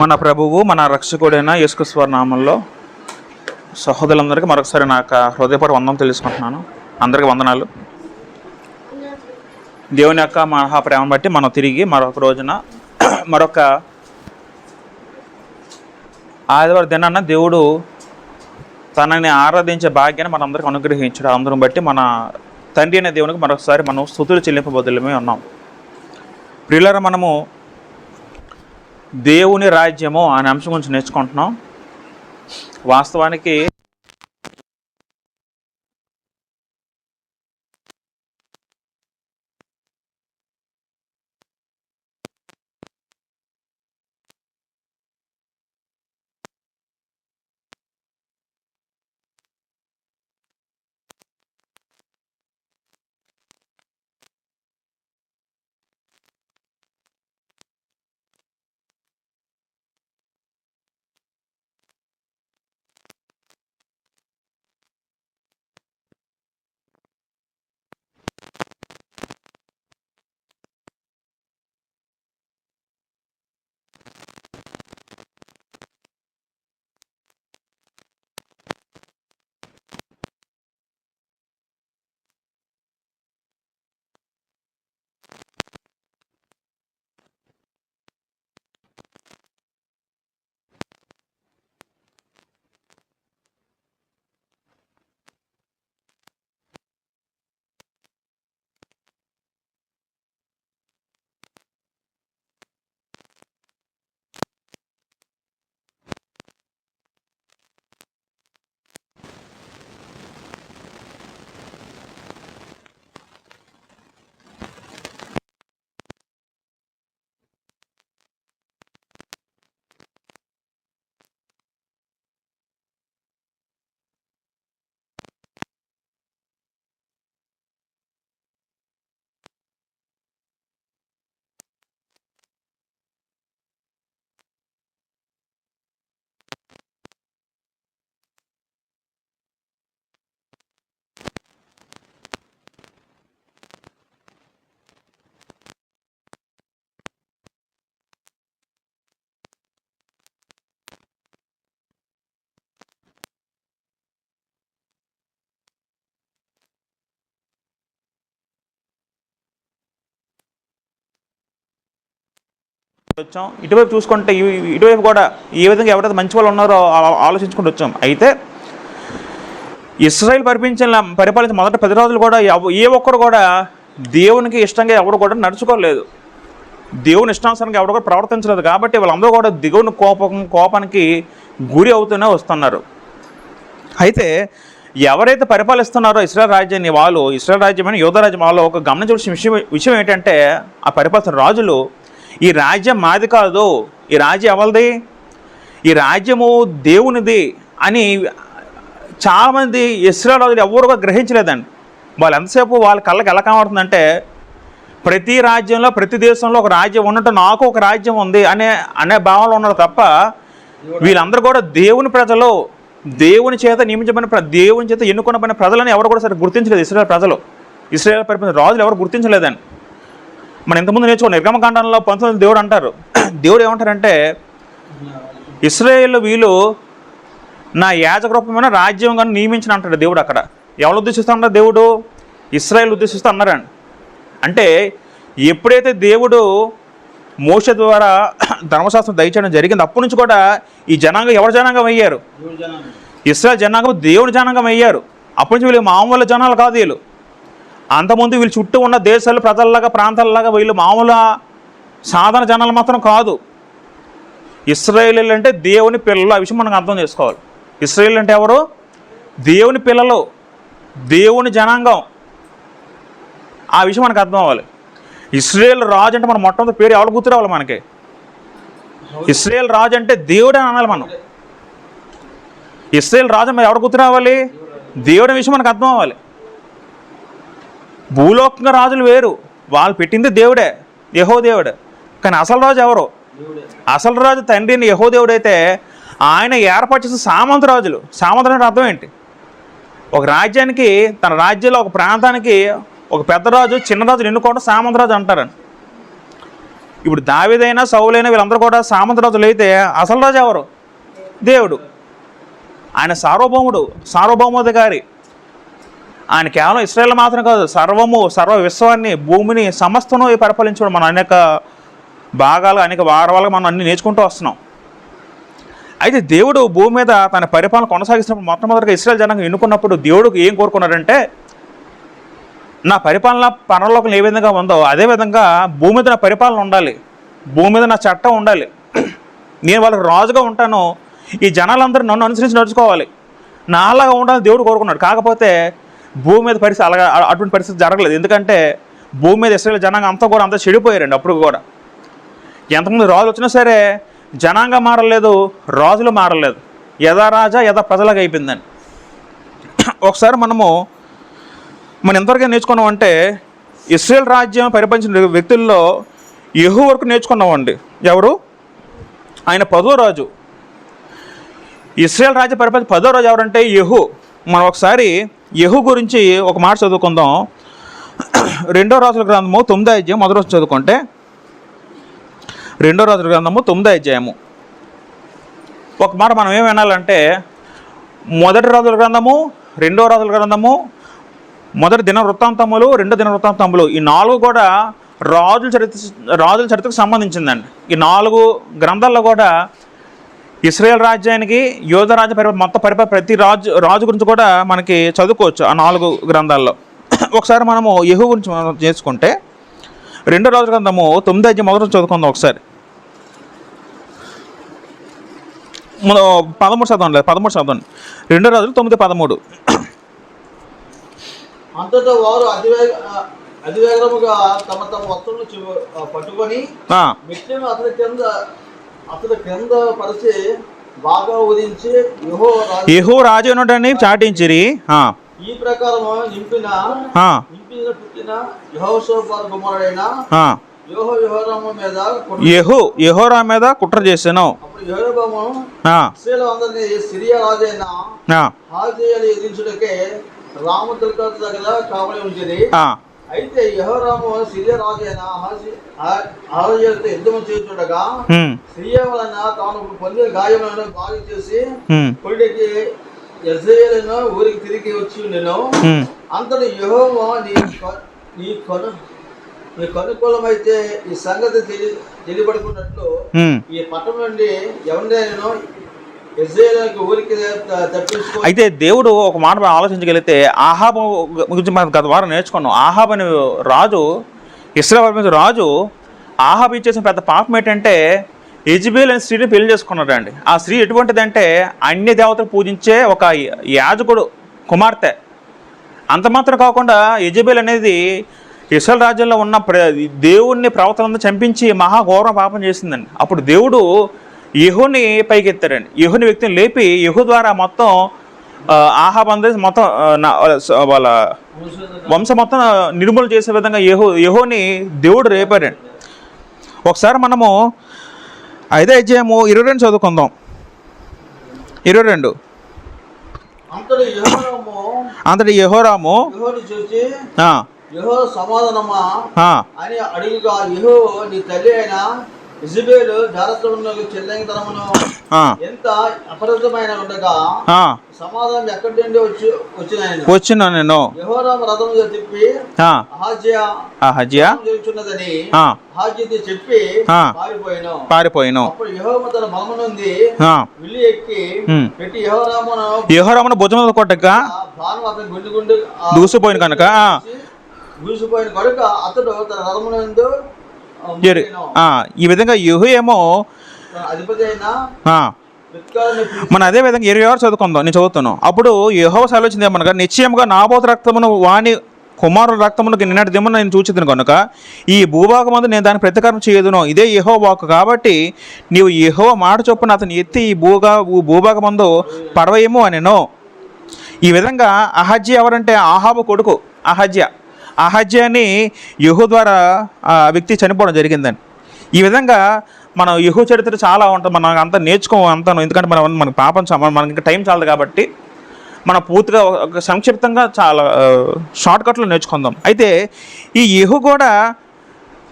మన ప్రభువు మన రక్షకుడైన యేసుక్రీస్తు నామంలో సహోదరులందరికీ మరొకసారి నా హృదయపూర్వక వందనం తెలుసుకుంటున్నాను. అందరికీ వందనాలు. దేవుని యొక్క మహాప్రేమను బట్టి మనం తిరిగి మరొక రోజున మరొక ఆదివారం దినాన దేవుడు తనని ఆరాధించే భాగ్యాన్ని మనందరికీ అనుగ్రహించడం అందరం బట్టి మన తండ్రి అనే దేవునికి మరొకసారి మనం స్తుతులు చెల్లింపబద్దులమే ఉన్నాం. ప్రియులారా, మనము దేవుని రాజ్యము అనే అంశం గురించి నేర్చుకుంటున్నాం. వాస్తవానికి వచ్చాం. ఇటువైపు చూసుకుంటే ఇటువైపు కూడా ఏ విధంగా ఎవరైతే మంచి వాళ్ళు ఉన్నారో ఆలోచించుకుంటూ వచ్చాం. అయితే ఇశ్రాయేలు పరిపాలించిన మొదటి 10 రోజులు కూడా ఏ ఒక్కరు కూడా దేవునికి ఇష్టంగా ఎవరు కూడా నడుచుకోలేదు. దేవుని ఇష్టానుసారంగా ఎవరు కూడా ప్రవర్తించలేదు. కాబట్టి వాళ్ళందరూ కూడా దేవుని కోపానికి గురి అవుతూనే వస్తున్నారు. అయితే ఎవరైతే పరిపాలిస్తున్నారో ఇశ్రాయేలు రాజ్యాన్ని వాళ్ళు, ఇశ్రాయేలు రాజ్యమైన యూదా రాజ్యం వాళ్ళు ఒక గమనించవలసిన విషయం ఏంటంటే, ఆ పరిపాలిస్తున్న రాజులు ఈ రాజ్యం మాది కాదు, ఈ రాజ్యం ఎవరిది, ఈ రాజ్యము దేవునిది అని చాలామంది ఇశ్రాయేలు రాజులు ఎవరుగా గ్రహించలేదండి. వాళ్ళు ఎంతసేపు వాళ్ళ కళ్ళకి ఎలా కనబడుతుందంటే, ప్రతి రాజ్యంలో ప్రతి దేశంలో ఒక రాజ్యం ఉన్నట్టు నాకు ఒక రాజ్యం ఉంది అనే భావనలో ఉన్నారు తప్ప, వీళ్ళందరూ కూడా దేవుని ప్రజలు, దేవుని చేత నియమించబడిన దేవుని చేత ఎన్నుకున్నబడిన ప్రజలని ఎవరు కూడా సరే గుర్తించలేదు. ఇశ్రాయేలు ప్రజలు, ఇశ్రాయేలు పరిపాలించిన రాజులు ఎవరు గుర్తించలేదండి. మనం ఇంతకుముందు నేర్చుకున్న నిర్గమకాండంలో 19 దేవుడు అంటారు. దేవుడు ఏమంటారంటే, ఇశ్రాయేలు వీళ్ళు నా యాజక రూపమైన రాజ్యంగా నియమించిన అంటాడు దేవుడు. అక్కడ ఎవరు ఉద్దేశిస్తూ ఉంటారు? దేవుడు ఇశ్రాయేలు ఉద్దేశిస్తూ అన్నారండి. అంటే ఎప్పుడైతే దేవుడు మోషే ద్వారా ధర్మశాస్త్రం దయచేయడం జరిగింది, అప్పటి నుంచి కూడా ఈ జనాంగం ఎవరి జనాంగం అయ్యారు? ఇశ్రాయేలు జనాంగం దేవుని జనాంగం అయ్యారు. అప్పటి నుంచి వీళ్ళు మామూలు జనాలు కాదు. వీళ్ళు అంతకుముందు వీళ్ళు చుట్టూ ఉన్న దేశాలు, ప్రజల్లాగా, ప్రాంతాలలాగా వీళ్ళు మామూలు సాధారణ జనాలు మాత్రం కాదు. ఇశ్రాయేలీలు అంటే దేవుని పిల్లలు. ఆ విషయం మనకు అర్థం చేసుకోవాలి. ఇశ్రాయేలీలు అంటే ఎవరు? దేవుని పిల్లలు, దేవుని జనాంగం. ఆ విషయం మనకు అర్థం అవ్వాలి. ఇశ్రాయేల్ రాజు అంటే మన మొట్టమొదటి పేరు ఎవరు గుర్తు రావాలి మనకి? ఇశ్రాయేల్ రాజు అంటే దేవుడు అని అనాలి మనం. ఇశ్రాయేల్ రాజు మరి ఎవరు గుర్తు రావాలి? దేవుడి విషయం మనకు అర్థం అవ్వాలి. భూలోకంగా రాజులు వేరు, వాళ్ళు పెట్టింది దేవుడే, యెహోవా దేవుడే. కానీ అసలు రాజు ఎవరు? అసలు రాజు తండ్రిని యెహోవా దేవుడైతే ఆయన ఏర్పరిచేసిన సామంత రాజులు. సామంతులు అంటే అర్థం ఏంటి? ఒక రాజ్యానికి, తన రాజ్యంలో ఒక ప్రాంతానికి ఒక పెద్ద రాజు, చిన్న రాజులు ఎన్నుకోవడం సామంతరాజు అంటారండి. ఇప్పుడు దావీదైనా సౌలైనా వీళ్ళందరూ కూడా సామంత రాజులు అయితే అసలు రాజు ఎవరు? దేవుడు. ఆయన సార్వభౌమాధికారి. ఆయన కేవలం ఇశ్రాయేల్ మాత్రం కాదు, సర్వ విశ్వాన్ని, భూమిని సమస్తను పరిపాలించడం. మనం అనేక భాగాలు, అనేక వారాలుగా మనం అన్ని నేర్చుకుంటూ వస్తున్నాం. అయితే దేవుడు భూమి మీద తన పరిపాలన కొనసాగిస్తున్నప్పుడు మొట్టమొదటిగా ఇశ్రాయేల్ జనాంగం ఎన్నుకున్నప్పుడు దేవుడికి ఏం కోరుకున్నాడంటే, నా పరిపాలన పరలోకం ఏ విధంగా ఉందో అదేవిధంగా భూమి మీద నా పరిపాలన ఉండాలి, భూమి మీద నా చట్టం ఉండాలి, నేను వాళ్ళకి రాజుగా ఉంటాను, ఈ జనాలందరూ నన్ను అనుసరించి నడుచుకోవాలి, నా అలాగా ఉండాలని దేవుడు కోరుకున్నాడు. కాకపోతే భూమి మీద పరిస్థితి అలాగా అటువంటి పరిస్థితి జరగలేదు. ఎందుకంటే భూమి మీద ఇశ్రాయేల్ జనాంగం అంతా చెడిపోయారండి. అప్పుడు కూడా ఎంతమంది రాజులు వచ్చినా సరే జనాంగం మారలేదు, రాజులు మారలేదు, యథా రాజా యథా ప్రజలాగా అయిపోయిందని. ఒకసారి మనం ఎంతవరకు నేర్చుకున్నామంటే, ఇశ్రాయేల్ రాజ్యం పరిపాలించిన వ్యక్తుల్లో యెహూ వరకు నేర్చుకున్నామండి. ఎవరు? ఆయన 10వ రాజు. ఇశ్రాయేల్ రాజ్యం పరిపాలించిన 10వ రాజు ఎవరంటే యెహూ. మనం ఒకసారి యెహూ గురించి ఒక మాట చదువుకుందాం. 2వ రాజుల గ్రంథము 9వ అధ్యాయం మొదటి రోజు చదువుకుంటే, 2వ రాజుల గ్రంథము 9వ అధ్యాయము ఒక మాట మనం ఏం వినాలంటే, మొదటి రాజుల గ్రంథము, 2వ రాజుల గ్రంథము, మొదటి దిన వృత్తాంతములు, 2 దిన వృత్తాంతములు, ఈ 4 కూడా రాజుల చరిత్రకు సంబంధించిందండి. ఈ 4 గ్రంథాల్లో కూడా ఇశ్రాయేల్ రాజ్యానికి, యోధా రాజ్య మొత్తం ప్రతి రాజు గురించి కూడా మనకి చదువుకోవచ్చు ఆ 4 గ్రంథాల్లో. ఒకసారి మనము యెహూ గురించి మనం చేసుకుంటే, 2వ రాజుల గ్రంథము 9వ అధ్యాయం మొదటి చదువుకుందాం ఒకసారి. 13 చదవండి. 2వ రాజులు 9:13. అంతటా వారు అతివేగముగా తమ వస్త్రములు పట్టుకొని మిట్లను అతని కింద పరిచి బాగా ఉదించి యెహూ రాజు అని చాటించిరి. ఈ ప్రకారం నింపిన పుట్టిన యెహోషాపాతు కుమారుడైన యెహోరాము మీద కుట్ర చేశాను. అప్పుడు యెహోరాము ఇశ్రాయేలు సిరియా రాజైన హాజేయను ఎదిరించుటకే రాము దుర్గత దగ్గర కావలి ఉంచింది. అయితే యెహోరాము సిరియా రాజు అయిన అహజ్యాతో యుద్ధం చేస్తుండగా సిరియా వలన తాను పొందిన గాయములను బాగు చేసి కొడుకి యెజ్రెయేలు ఊరికి తిరిగి వచ్చి నేను అంతటి యెహోవా నీ కనుకూలమైతే ఈ సంగతి తెలియబడుకున్నట్లు ఈ పట్టణం నుండి ఎవరినైనా అయితే దేవుడు ఒక మాట ఆలోచించగలిగితే, ఆహాబు గురించి మనం గత వారం నేర్చుకున్నాం. ఆహాబ్ అనే రాజు, ఇశ్రాయేలు రాజు, ఆహాబ్ ఇచ్చేసిన పెద్ద పాపం ఏంటంటే యెజబెల్ అనే స్త్రీని పెళ్లి చేసుకున్నాడు అండి. ఆ స్త్రీ ఎటువంటిదంటే అన్య దేవతలు పూజించే ఒక యాజకుడు కుమార్తె. అంత మాత్రం కాకుండా యెజబెల్ అనేది ఇశ్రాయేలు రాజ్యంలో ఉన్న దేవుణ్ణి ప్రవక్తలందరూ చంపించి మహాఘోర పాపం చేసిందండి. అప్పుడు దేవుడు యెహూని పైకెత్తారండి. యెహూని వ్యక్తిని లేపి యెహూ ద్వారా మొత్తం ఆహాబ్ అందరి మొత్తం వాళ్ళ వంశం మొత్తం నిర్మూలన చేసే విధంగా యెహూని దేవుడు రేపారండి. ఒకసారి మనము 5వ అధ్యాయము 22 చదువుకుందాం. 22. అంతటి యెహోరాము యెహోవా సమాధానమా అని అడుగుగా, యెహోవా నీ తల్లి అయిన యెజబెలు జారత్వమునకు చెల్లంగితనమును ఎంత అపరిమితమైన ఉండగా సమాధానం ఎక్కడి నుండి వచ్చిన నేను యెహోరాము రథము తిప్పి అహజ్యా జరుగుతున్నదని అహజ్యాతో చెప్పి పారిపోయాను. అప్పుడు యెహోవా తన బలము నుండి విల్లు ఎక్కి పెట్టి యెహోరామును భుజం మీద కొట్టగా బాణం అతని గుండు దూసిపోయిన కనుక అతడు తన రథము నందు ఈ విధంగా యెహూ ఏమో మన అదే విధంగా 26 చదువుకుందాం. నేను చదువుతాను. అప్పుడు యెహోవా సెలవిచ్చింది ఏమనగా, నిశ్చయముగా నాబోతు రక్తమును వాని కుమారుల రక్తమును నిన్నటి దిమ్మను నేను చూచిదును కనుక ఈ భూభాగమందు నేను దాని ప్రతీకారం చేయదును. ఇదే యెహోవా వాక్కు. కాబట్టి నీవు యెహోవా మాట చొప్పున అతను ఎత్తి ఈ భూభాగమందు పడవేయము అనెను. ఈ విధంగా అహజ్యా ఎవరంటే ఆహాబు కొడుకు అహజ్యాని యెహూ ద్వారా ఆ వ్యక్తి చనిపోవడం జరిగిందండి. ఈ విధంగా మనం యెహూ చరిత్ర చాలా ఉంటుంది. మనం అంతా నేర్చుకోమంతాను. ఎందుకంటే మనకి పాపం మనకి ఇంకా టైం చాలదు కాబట్టి మనం పూర్తిగా సంక్షిప్తంగా చాలా షార్ట్కట్లో నేర్చుకుందాం. అయితే ఈ యెహూ కూడా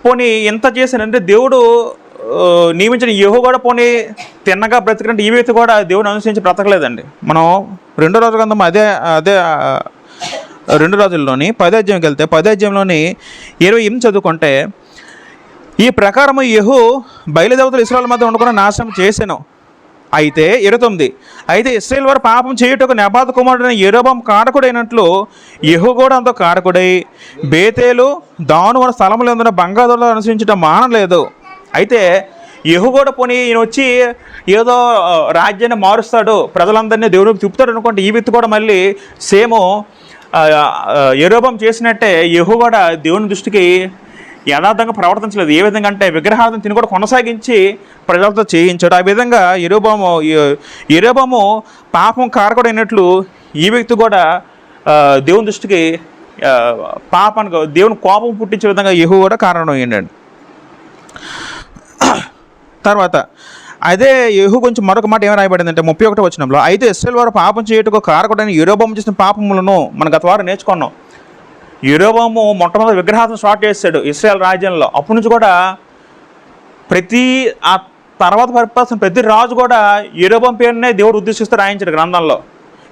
పోనీ ఎంత చేశానంటే దేవుడు నియమించిన యెహోవా కూడా పోనీ తిన్నగా బ్రతికినట్టు ఈ వ్యక్తి కూడా దేవుని అనుసరించి బ్రతకలేదండి. మనం 2 రాజుల గ్రంథం అదే 2 రాజుల్లోని 10వ అధ్యాయంకి వెళ్తే 10వ అధ్యాయంలోని 28 చదువుకుంటే, ఈ ప్రకారము యెహూ బయలుదేవతలు ఇశ్రాయేలు మధ్య ఉండకుండా నాశనం చేసెను. అయితే 29, అయితే ఇశ్రాయేలు వారు పాపం చేయుటకు నెబాతు కుమారుడైన యెరోబాము కారకుడైనట్లు యెహూ కూడా అంత కారకుడై బేతేలు దాను అనే స్థలములందున బంగారులో అనుసరించడం మానలేదు. అయితే యెహూ కూడా పోనీ ఈయన వచ్చి ఏదో రాజ్యాన్ని మారుస్తాడు, ప్రజలందరినీ దేవుడికి తిప్పుతాడు అనుకుంటే ఈ వ్యక్తి కూడా మళ్ళీ సేము యెరోబాము చేసినట్టే యెహూ కూడా దేవుని దృష్టికి యథార్థంగా ప్రవర్తించలేదు. ఏ విధంగా అంటే విగ్రహార్థం తిని కూడా కొనసాగించి ప్రజలతో చేయించాడు. ఆ విధంగా యెరోబాము పాపం కారకుడైనట్లు ఈ వ్యక్తి కూడా దేవుని దృష్టికి పాపానికి దేవుని కోపం పుట్టించే విధంగా యెహూ కూడా కారణం ఏంటండి. తర్వాత అదే యెహూ గురించి మరొక మాట ఏమి రాయబడిందంటే 31వ వచనంలో, అయితే ఇశ్రాయేలు వారు పాపం చేయుటకు కారకుడైన యెరోబాము చేసిన పాపములను మనం గత వారం నేర్చుకున్నాం. యెరోబాము మొట్టమొదటి విగ్రహార్థం స్టార్ట్ చేశాడు ఇశ్రాయేల్ రాజ్యంలో. అప్పటి నుంచి కూడా ఆ తర్వాత పరిపాలన ప్రతి రాజు కూడా యెరోబాము పేరునే దేవుడు ఉద్దేశిస్తూ రాయించాడు గ్రంథంలో.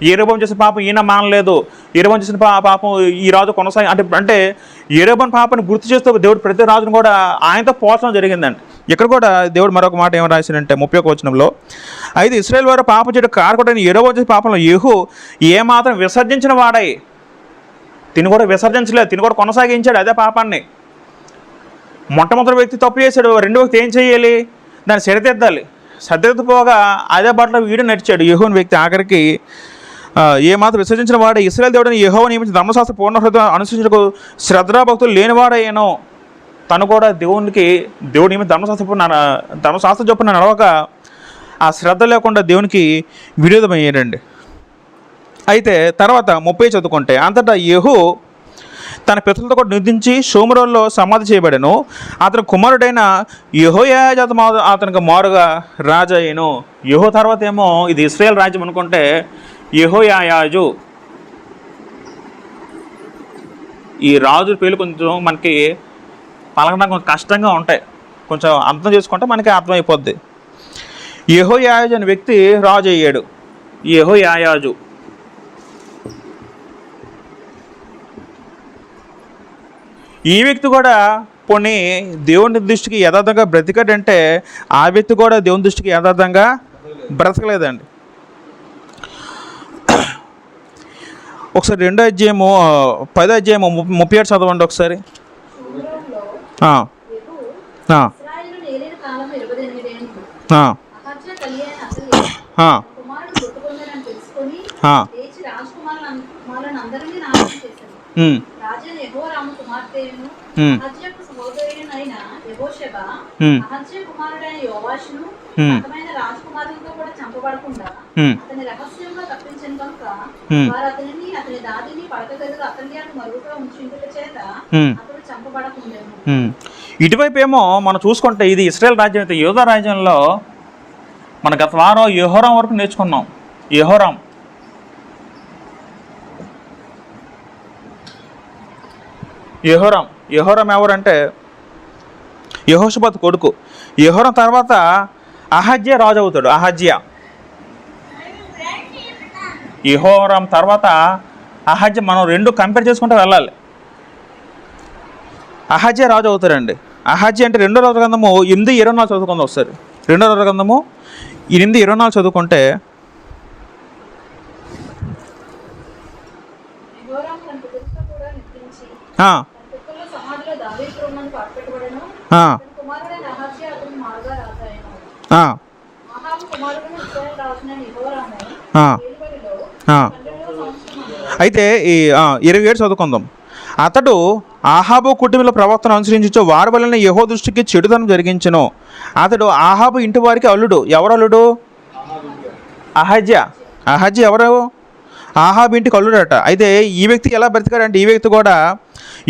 యెరోబాము చేసిన పాపం ఈయన మానలేదు, యెరోబాము చేసిన పాపం ఈ రాజు కొనసాగి అంటే యెరోబాము పాపాన్ని గుర్తు చేస్తూ దేవుడు ప్రతి రాజును కూడా ఆయనతో పోల్చడం జరిగిందండి. ఇక్కడ కూడా దేవుడు మరొక మాట ఏమి రాశాడంటే 31వ వచనంలో, అయితే ఇశ్రాయేలు వారు పాపం చేయడం కారకుడైన యెరోబాము చేసిన పాపంలో యెహూ ఏమాత్రం విసర్జించిన వాడై, తిని కూడా విసర్జించలేదు, తిని కూడా కొనసాగించాడు అదే పాపాన్ని. మొట్టమొదటి వ్యక్తి తప్పు చేశాడు, రెండో వ్యక్తి ఏం చేయాలి, దాన్ని సరిదిద్దాలి. సరిదిద్దుపోగా అదే బాటలో వీడు నడిచాడు యెహోవా వ్యక్తి. ఆఖరికి ఏమాత్రం విసర్జించిన వాడే ఇశ్రాయేలు దేవుడిని యెహోవా నియమించిన ధర్మశాస్త్ర పూర్ణ హృదయం అనుసరించకు శ్రద్ధాభక్తులు లేనివాడయ్యాను. తను కూడా దేవుడి నియమించిన ధర్మశాస్త్ర చొప్పున నడవక ఆ శ్రద్ధ లేకుండా దేవునికి విరోధమయ్యాడండి. అయితే తర్వాత 30 చదువుకుంటే, అంతటా యెహూ తన పితరులతో కూడా నిద్రించి షోమ్రోన్లో సమాధి చేయబడెను. అతని కుమారుడైన యెహోయాజు అతనికి మారుగా రాజు అయ్యను. యెహూ తర్వాత ఏమో ఇది ఇశ్రాయేల్ రాజ్యం అనుకుంటే యెహోయాజు. ఈ రాజుల పేర్లు కొంచెం మనకి పలకడానికి కొంచెం కష్టంగా ఉంటాయి, కొంచెం అర్థం చేసుకుంటే మనకి అర్థమైపోద్ది. యెహోయాజు అనే వ్యక్తి రాజు అయ్యాడు. యెహోయాజు ఈ వ్యక్తి కూడా పోనీ దేవుని దృష్టికి యథార్థంగా బ్రతికాడంటే ఆ వ్యక్తి కూడా దేవుని దృష్టికి యథార్థంగా బ్రతకలేదండి. ఒకసారి 2వ అధ్యాయము 10వ అధ్యాయము 37 చదవండి ఒకసారి. ఇటువైపు ఏమో మనం చూసుకుంటే ఇది ఇశ్రాయేల్ రాజ్యం అయితే యూదా రాజ్యంలో మన గత వారం యెహోరాం వరకు నేర్చుకున్నాం. యెహోరాం ఎవరంటే యెహోషాపాతు కొడుకు. యెహోరాం తర్వాత అహజ్యా రాజు అవుతాడు. యెహోరాం తర్వాత అహజ్యా, మనం రెండు కంపేర్ చేసుకుంటూ వెళ్ళాలి. అహజ్యా రాజు అవుతారండి. అహజ్యా అంటే 2వ రాజుల గ్రంథము 8:24 చదువుకుందాం ఒకసారి. 2వ రాజుల గ్రంథము 8:24 చదువుకుంటే, అయితే ఈ 27 చదువుకుందాం. అతడు ఆహాబు కుటుంబంలో ప్రవర్తన అనుసరించు వారి వలన యెహోవా దృష్టికి చెడుతనం జరిగించెను. అతడు ఆహాబు ఇంటి వారికి అల్లుడు. ఎవరు అల్లుడు? అహజ్యా ఎవరు? ఆహాబు ఇంటికి అల్లుడట. అయితే ఈ వ్యక్తి ఎలా బ్రతికాడంటే, ఈ వ్యక్తి కూడా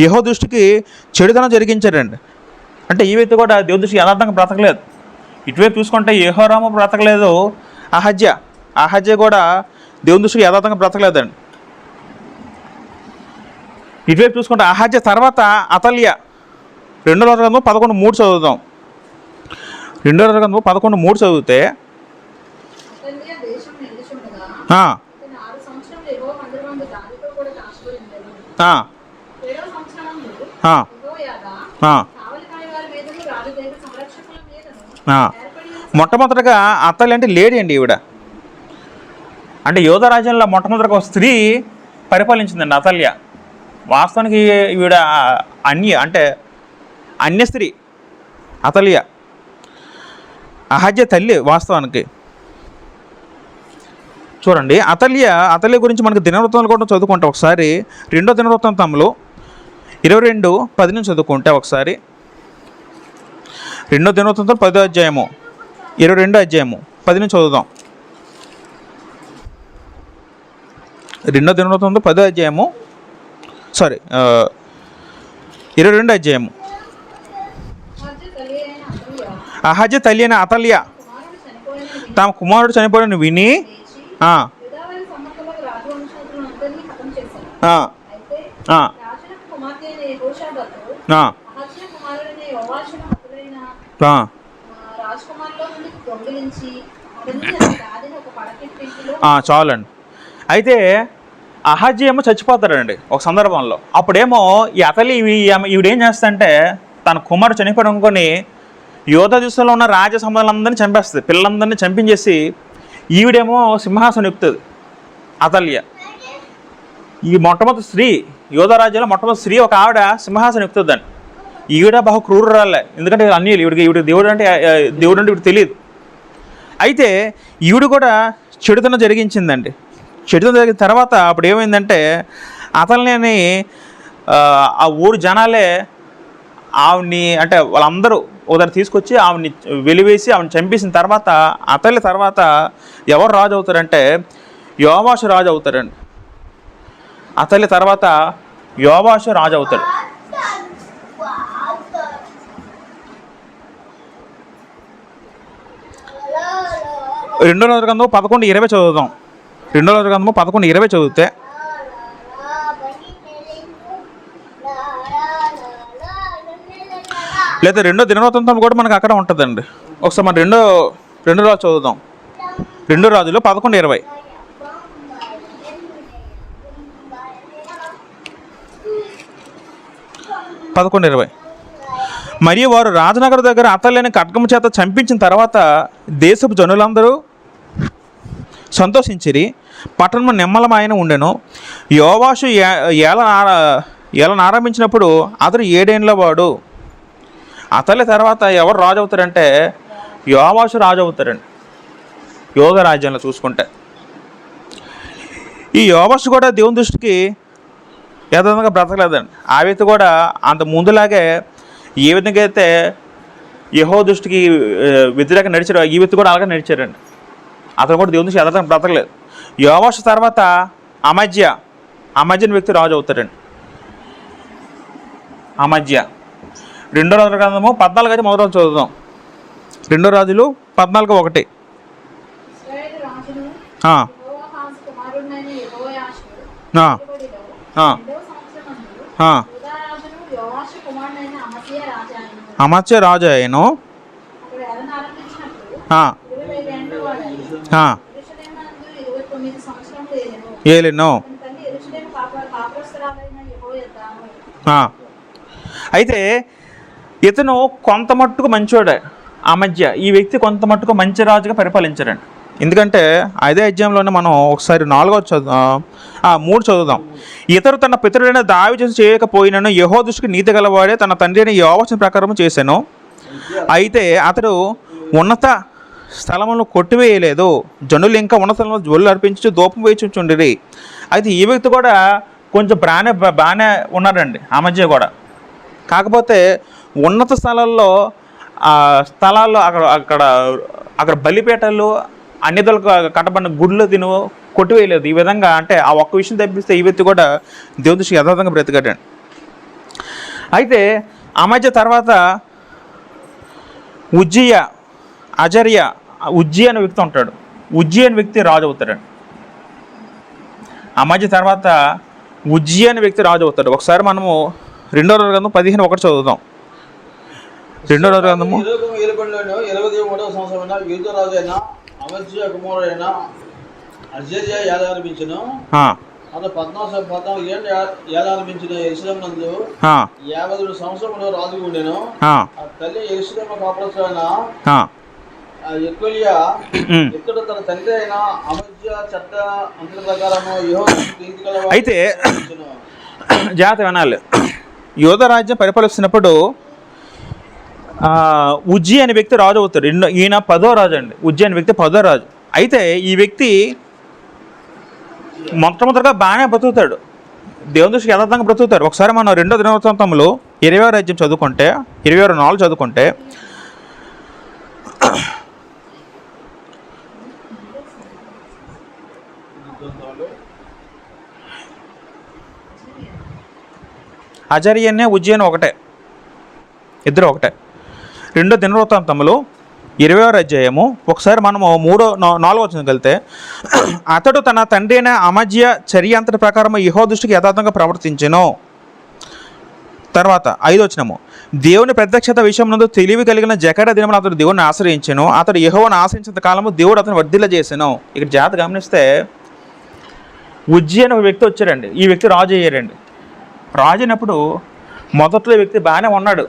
యెహోవా దృష్టికి చెడుతనం జరిగించాడండి. అంటే ఈ వ్యక్తి కూడా దేవుని దృష్టికి యథార్థంగా బ్రతకలేదు. ఇటువైపు చూసుకుంటే యెహోరాము బ్రతకలేదు, అహజ్యా కూడా దేవుని దృష్టికి యథార్థంగా బ్రతకలేదండి. ఇటువైపు చూసుకుంటే అహజ్యా తర్వాత రెండో రాజుల గ్రంథం 11:3 చదువుదాం. రెండో రాజుల గ్రంథం 11:3 చదివితే అతల్య దేశం నిలుచుండగా ఆ, అతని 6 సంవత్సరములు యెహోవా మందిరమందు దానితో కూడా దాచబడిండెను. ఆ, 7వ సంవత్సరమందు ఆ, యెహోయాదా ఆ, కావలి కాయవారి మీదను రాజు దైవ సంరక్షకుల మీదను ఆ. ఏర్పడి మొట్టమొదటిగా అత్తల్లి అంటే లేడీ అండి ఈవిడ. అంటే యోధ రాజ్యంలో మొట్టమొదటిగా ఒక స్త్రీ పరిపాలించిందండి అతల్య. వాస్తవానికి ఈవిడ అన్య స్త్రీ అతల్య, అహజ్య తల్లి వాస్తవానికి. చూడండి అతల్య గురించి మనకి దినవృత్తాలు కూడా చదువుకుంటే ఒకసారి 2వ దినవృత్తాంతంలో 22:10 చదువుకుంటే ఒకసారి 2వ దినవృత్తాంతం 10వ అధ్యాయము 22వ అధ్యాయము 10 చదువుదాం. 2వ దినవృత్తాంతం 10వ అధ్యాయము 22వ అధ్యాయము. అహజ్య తల్లి అయిన అతల్య అహజ్య తల్లి అయిన అతల్య కుమారుడు చనిపోయిన విని తమ కుమారుడు చనిపోయిన విని లేచి ఆ, యూదావారి సమ్మతులకు రాజవంశీకులందరినీ హతం చేశారు. ఆ, అయితే ఆ, రాజునకు కుమార్తె అయిన యెహోషాబతు ఆ, అహజ్య కుమారుడైన యోవాషును హతులైన ఆ, రాజకుమారులో నుండి దొంగిలించి అతన్ని దాదిని ఒక పడకెట్టింటిలో చాలండి. అయితే అహజ్య ఏమో చచ్చిపోతాడండి ఒక సందర్భంలో. అప్పుడేమో ఈ అతలి ఈవిడేం చేస్తుందంటే తన కుమారుడు చనిపోవడం అనుకొని యోధ దేశంలో ఉన్న రాజ సంబంధాలందరినీ చంపేస్తుంది, పిల్లలందరినీ చంపించేసి ఈవిడేమో సింహాసనం ఎక్కుతుంది అతల్య. ఈ మొట్టమొదటి స్త్రీ యోధ రాజ్యంలో మొట్టమొదటి స్త్రీ ఒక ఆవిడ సింహాసనం ఎక్కుతుందండి. ఈవిడ బహు క్రూరురాలే, ఎందుకంటే అన్నీ ఈవిడ దేవుడు అంటే ఇవిడ తెలియదు. అయితే ఈవిడ కూడా చెడుతనం జరిగించిందండి. చెడుతనం జరిగిన తర్వాత అప్పుడు ఏమైందంటే అతల్ని ఆ ఊరు జనాలే ఆవిడ్ని అంటే వాళ్ళందరూ ఒకదాన్ని తీసుకొచ్చి ఆవిడ్ని వెలివేసి ఆవిడ్ని చంపేసిన తర్వాత అతల్లి తర్వాత ఎవరు రాజు అవుతారంటే యోవాషు రాజు అవుతారండి. అతల్లి తర్వాత యోవాషు రాజు అవుతాడు. రెండో రాజుల గ్రంథం 11:20 చదువుదాం. రెండో రాజుల గ్రంథం 11:20 చదివితే లేదా రెండో దినవృత్తాంతం కూడా మనకు అక్కడ ఉంటుందండి. ఒకసారి మనం రెండో రాజు చదువుదాం. రెండో రాజులో 11:20. 11:20. మరియు వారు రాజనగర్ దగ్గర అతల్లిని ఖడ్గము చేత చంపించిన తర్వాత దేశపు జనులందరూ సంతోషించిరి, పట్టణము నిమ్మలమైన ఉండెను. యోవాషు ఏలను ఆరంభించినప్పుడు అతడు 7 ఏండ్ల వాడు. అతల్లి తర్వాత ఎవరు రాజు అవుతారంటే యోవాషు రాజు అవుతారండి యోధ రాజ్యంలో చూసుకుంటే. ఈ యోవాషు కూడా దేవుని దృష్టికి యథార్థంగా బ్రతకలేదండి. ఆ వ్యక్తి కూడా అంత ముందులాగే ఏ విధంగా అయితే యెహోవా దృష్టికి వ్యతిరేకంగా నడిచారు, ఈ వ్యక్తి కూడా అలాగే నడిచారండి. అతను కూడా దేవుని దృష్టి యథార్థంగా బ్రతకలేదు. యోవాషు తర్వాత అమజ్య వ్యక్తి రాజు అవుతారండి. అమజ్య. రెండో రాజుల గ్రంథము 14 అయితే మొదటి రోజు చదువుదాం. రెండో రాజులు 14:1. ఇశ్రాయేలు రాజును ఆ, యెహోవాహాజు కుమారుడైన యెహోయాషు ఆ, ఏలుబడిలో ఆ, 2వ సంవత్సరమందు ఆ. యూదా రాజును యోవాషు కుమారుడైన అమజ్య రాజాయను. అమజ్య రాజు అయ్యను. అతడు ఏలన ఆరంభించినప్పుడు ఆ, 25 ఏండ్ల వాడాయను. ఆ, యెరూషలేమునందు 29 సంవత్సరములు ఏలెను. ఏలెను. అతని తల్లి యెరూషలేము కాపురస్తురాలైన యెహోయద్దాము. ఆ. అయితే ఇతను కొంత మట్టుకు మంచివాడే. ఈ వ్యక్తి కొంత మట్టుకు మంచి రాజుగా పరిపాలించారండి. ఎందుకంటే అదే అధ్యాయంలోనే మనం ఒకసారి 3 చదువుదాం. ఇతడు తన పితరుడైన దావీదు చేయకపోయినను యెహోవా దృష్టికి నీతి గలవాడే తన తండ్రి అయిన యోవాషు ప్రకారం చేశాను. అయితే అతడు ఉన్నత స్థలములను కొట్టివేయలేదు, జనులు ఇంకా ఉన్నత స్థలంలో జొల్లు అర్పించి దూపం వేయించుండిరి. అయితే ఈ వ్యక్తి కూడా కొంచెం బాగానే ఉన్నాడండి అమజ్య కూడా. కాకపోతే ఉన్నత స్థలాల్లో స్థలాల్లో అక్కడ బలిపేటలు అన్నిదలకు కట్టబడిన గుడ్లు తిను కొట్టివేయలేదు. ఈ విధంగా అంటే ఆ ఒక్క విషయం తప్పిస్తే ఈ వ్యక్తి కూడా దేవుని దృష్టికి యథార్థంగా బ్రతికాడండి. అయితే అమజ్య తర్వాత ఉజ్జియా అనే వ్యక్తి ఉంటాడు. అనే వ్యక్తి రాజు అవుతాడండి. అమజ్య తర్వాత అనే వ్యక్తి రాజు అవుతాడు. ఒకసారి మనము రెండో గ్రంథం 15:1 చదువుదాం. రెండో రాజు గ్రంథము 23వ సంవత్సరమైన యూదా రాజైన అమజ్యా కుమారుడైన అజర్యా ఏలారంభించును. అతను 14 ఏళ్ళు ఏలారంభించిన యెరూషలేము నందు 52 సంవత్సరములు రాజుగా ఉండెను. ఆ తల్లి యెరూషలేము కాపురస్తులైన ఎకొలియా ఇతడు తన తండ్రి అయిన అమజ్యా చట్ట అంతర ప్రకారము యెహోవాకు ప్రీతి గలవాడు. అయితే జాగ్రత్త వినాలి. యూదా రాజ్యం పరిపాలిస్తున్నప్పుడు ఉజ్జీ అనే వ్యక్తి రాజు అవుతాడు. ఈయన 10వ రాజు అండి. ఉజ్జీ అనే వ్యక్తి 10వ రాజు. అయితే ఈ వ్యక్తి మొట్టమొదటిగా బాగానే బ్రతుకుతాడు, దేవుని దృష్టికి యథార్థంగా బ్రతుకుతాడు. ఒకసారి మనం 2వ దినవృత్తాంతంలో 20వ అధ్యాయం చదువుకుంటే 26:4 చదువుకుంటే అజర్యనే ఉజ్జీ అని ఒకటే, ఇద్దరు ఒకటే. 2వ దినవృత్తాంతంలో 20వ అధ్యాయము ఒకసారి మనము 4వ వచనంకి వెళ్తే, అతడు తన తండ్రి అయిన అమజ్యా చర్య అంతటి ప్రకారం యెహోవా దృష్టికి యథార్థంగా ప్రవర్తించెను. తర్వాత 5వ వచనము, దేవుని ప్రత్యక్షత విషయం నందు తెలివి కలిగిన జకర్యా దినమున అతడు దేవుని ఆశ్రయించెను. అతడు యెహోవాను ఆశ్రయించిన కాలము దేవుడు అతను వర్ధిల్ల చేసెను. ఇక్కడ జాగ్రత్త గమనిస్తే ఉజ్జీ అనే ఒక వ్యక్తి వచ్చాడండి. ఈ వ్యక్తి రాజు అయ్యాడండి. రాజు అయినప్పుడు మొదట్లో ఈ వ్యక్తి బాగానే ఉన్నాడు,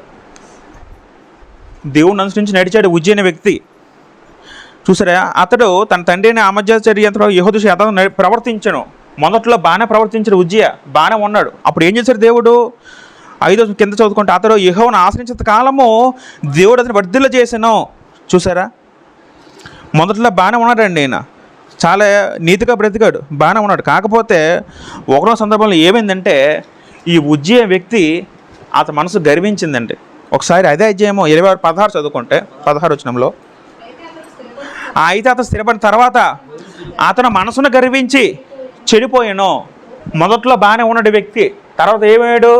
దేవుని అనుసరించి నడిచాడు ఉజ్జీ అనే వ్యక్తి. చూసారా, అతడు తన తండ్రి అయిన అమజ్యా చర్య యెహోవా దృష్టికి యథార్థంగా ప్రవర్తించను. మొదట్లో బాగానే ప్రవర్తించాడు ఉజ్జియా, బాగానే ఉన్నాడు. అప్పుడు ఏం చేశాడు దేవుడు? 5వ కింద చదువుకుంటే, అతడు యెహోవాను ఆశ్రయించిన కాలము దేవుడు అతను వర్ధిల్ల చేసాను. చూసారా, మొదట్లో బాగానే ఉన్నాడండి. ఆయన చాలా నీతిగా బ్రతికాడు, బాగానే ఉన్నాడు. కాకపోతే ఒకనో సందర్భంలో ఏమైందంటే ఈ ఉజ్జీ వ్యక్తి అతని మనసు గర్వించిందండి. ఒకసారి అదే అధ్యాయము 16 చదువుకుంటే 16 వచనంలో, అయితే అతను స్థిరపడిన తర్వాత అతను మనసును గర్వించి చెడిపోయాను. మొదట్లో బాగానే ఉన్నాడు వ్యక్తి, తర్వాత ఏమయ్యాడు?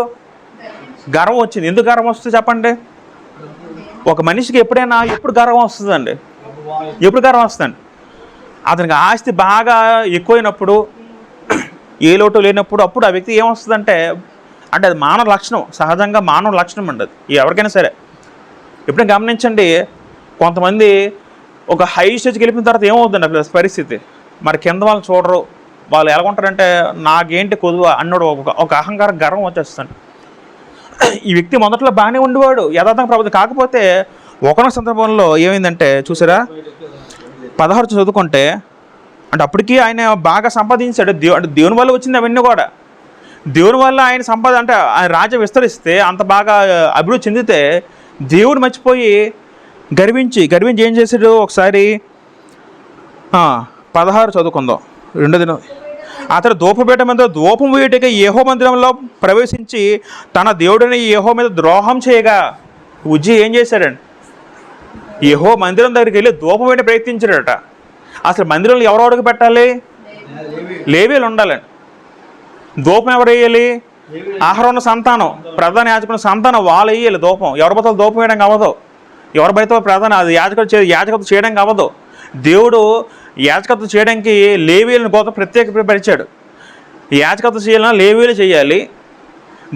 గర్వం వచ్చింది. ఎందుకు గర్వం వస్తుంది చెప్పండి? ఒక మనిషికి ఎప్పుడు గర్వం వస్తుందండి? ఎప్పుడు గర్వం వస్తుందండి? అతనికి ఆస్తి బాగా ఎక్కువైనప్పుడు, ఏ లోటు లేనప్పుడు, అప్పుడు ఆ వ్యక్తి ఏమొస్తుందంటే, అంటే అది మానవ లక్షణం, సహజంగా మానవ లక్షణం అండి. అది ఎవరికైనా సరే. ఎప్పుడైనా గమనించండి, కొంతమంది ఒక హై స్టేజ్కి వెళ్ళిన తర్వాత ఏమవుతుందండి అసలు పరిస్థితి? మరి కింద వాళ్ళు చూడరు, వాళ్ళు ఎలాగుంటారంటే నాకేంటి కొదువ అన్నాడు ఒక అహంకార గర్వం వచ్చేస్తాడు. ఈ వ్యక్తి మొదట్లో బాగానే ఉండేవాడు, యథార్థంగా ప్రవర్తన. కాకపోతే ఒకనొక సందర్భంలో ఏమైందంటే చూసారా, 16 చదువుకుంటే, అంటే అప్పటికి ఆయన బాగా సంపాదించాడు. అంటే దేవుని వల్ల వచ్చింది అవన్నీ కూడా. దేవుని వల్ల ఆయన అంటే ఆయన రాజ్యం విస్తరిస్తే, అంత బాగా అభివృద్ధి చెందితే దేవుడు మర్చిపోయి గర్వించి ఏం చేశాడు? ఒకసారి 16 చదువుకుందాం. 2వ దినం, అతడు ధూపపీఠ మీద ధూపం వేయటకి యెహోవా మందిరంలో ప్రవేశించి తన దేవుడైన యెహోవా మీద ద్రోహం చేయగా, ఉజ్జీ ఏం చేశాడండి? యెహోవా మందిరం దగ్గరికి వెళ్ళి ధూపం వేయడం ప్రయత్నించాడట. అసలు మందిరంలో ఎవరు అడుగు పెట్టాలి? లేవీయులు ఉండాలండి. ధూపం ఎవరు వేయాలి? అహరోను సంతానం, ప్రధాన యాజకుని సంతానం, వాళ్ళు వేయాలి ధూపం. ఎవరి బతులు ధూపం వేయడానికి అవ్వదు. ఎవరి బయట ప్రధాన అది యాజకత్వం చేయడానికి అవ్వదు. దేవుడు యాజకత్వం చేయడానికి లేవీయులను గోత్రం ప్రత్యేకపరిచాడు. యాజకత్వం చేయాలన్నా లేవీయులు చేయాలి,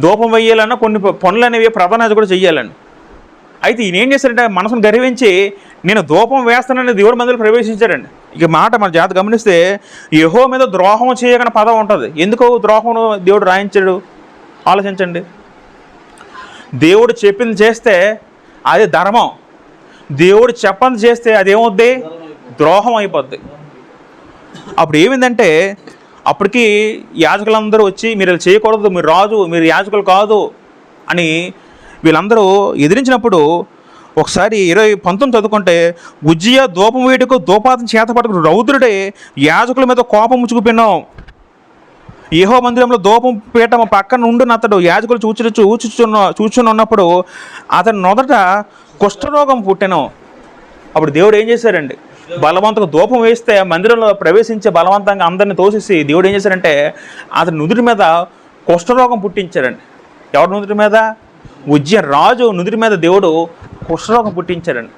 ధూపం వేయాలన్నా కొన్ని పనులు అనేవి ప్రధాన యాజకుడు చేయాలండి. అయితే ఈయన ఏం చేశాడంటే మనసును గర్వించి నేను ధూపం వేస్తానని దేవుడి మందిరంలో ప్రవేశించాడండి. ఇక మాట మన జాగ్రత్త గమనిస్తే యెహోవా మీద ద్రోహం చేయగల పదం ఉంటుంది. ఎందుకు ద్రోహం దేవుడు రాయించాడు ఆలోచించండి. దేవుడు చెప్పింది చేస్తే అది ధర్మం, దేవుడు చెప్పంది చేస్తే అదేమవుద్ది? ద్రోహం అయిపోద్ది. అప్పుడు ఏమైందంటే అప్పటికి యాజకులందరూ వచ్చి మీరు ఇలా చేయకూడదు, మీరు రాజు, మీరు యాజకులు కాదు అని వీళ్ళందరూ ఎదిరించినప్పుడు ఒకసారి 19 చదువుకుంటే, ఉజ్జియా ధూపం వేయటకు ధూపాతం చేత పట్టుకు రౌద్రుడే యాజకుల మీద కోపం చూపినాం. యెహోవా మందిరంలో ధూపం పీఠం పక్కన ఉండిన అతడు యాజకులు చూచుని ఉన్నప్పుడు అతని మొదట కుష్ఠరోగం పుట్టెను. అప్పుడు దేవుడు ఏం చేశారండి? బలవంతంగా ధూపం వేస్తే మందిరంలో ప్రవేశించే బలవంతంగా అందరిని తోసేసి దేవుడు ఏం చేశారంటే అతని నుదుటి మీద కుష్ఠరోగం పుట్టించారండి. ఎవరి నుదుటి మీద? ఉజ్జియా రాజు నుదుటి మీద దేవుడు కుష్ఠరోగం పుట్టించారండి.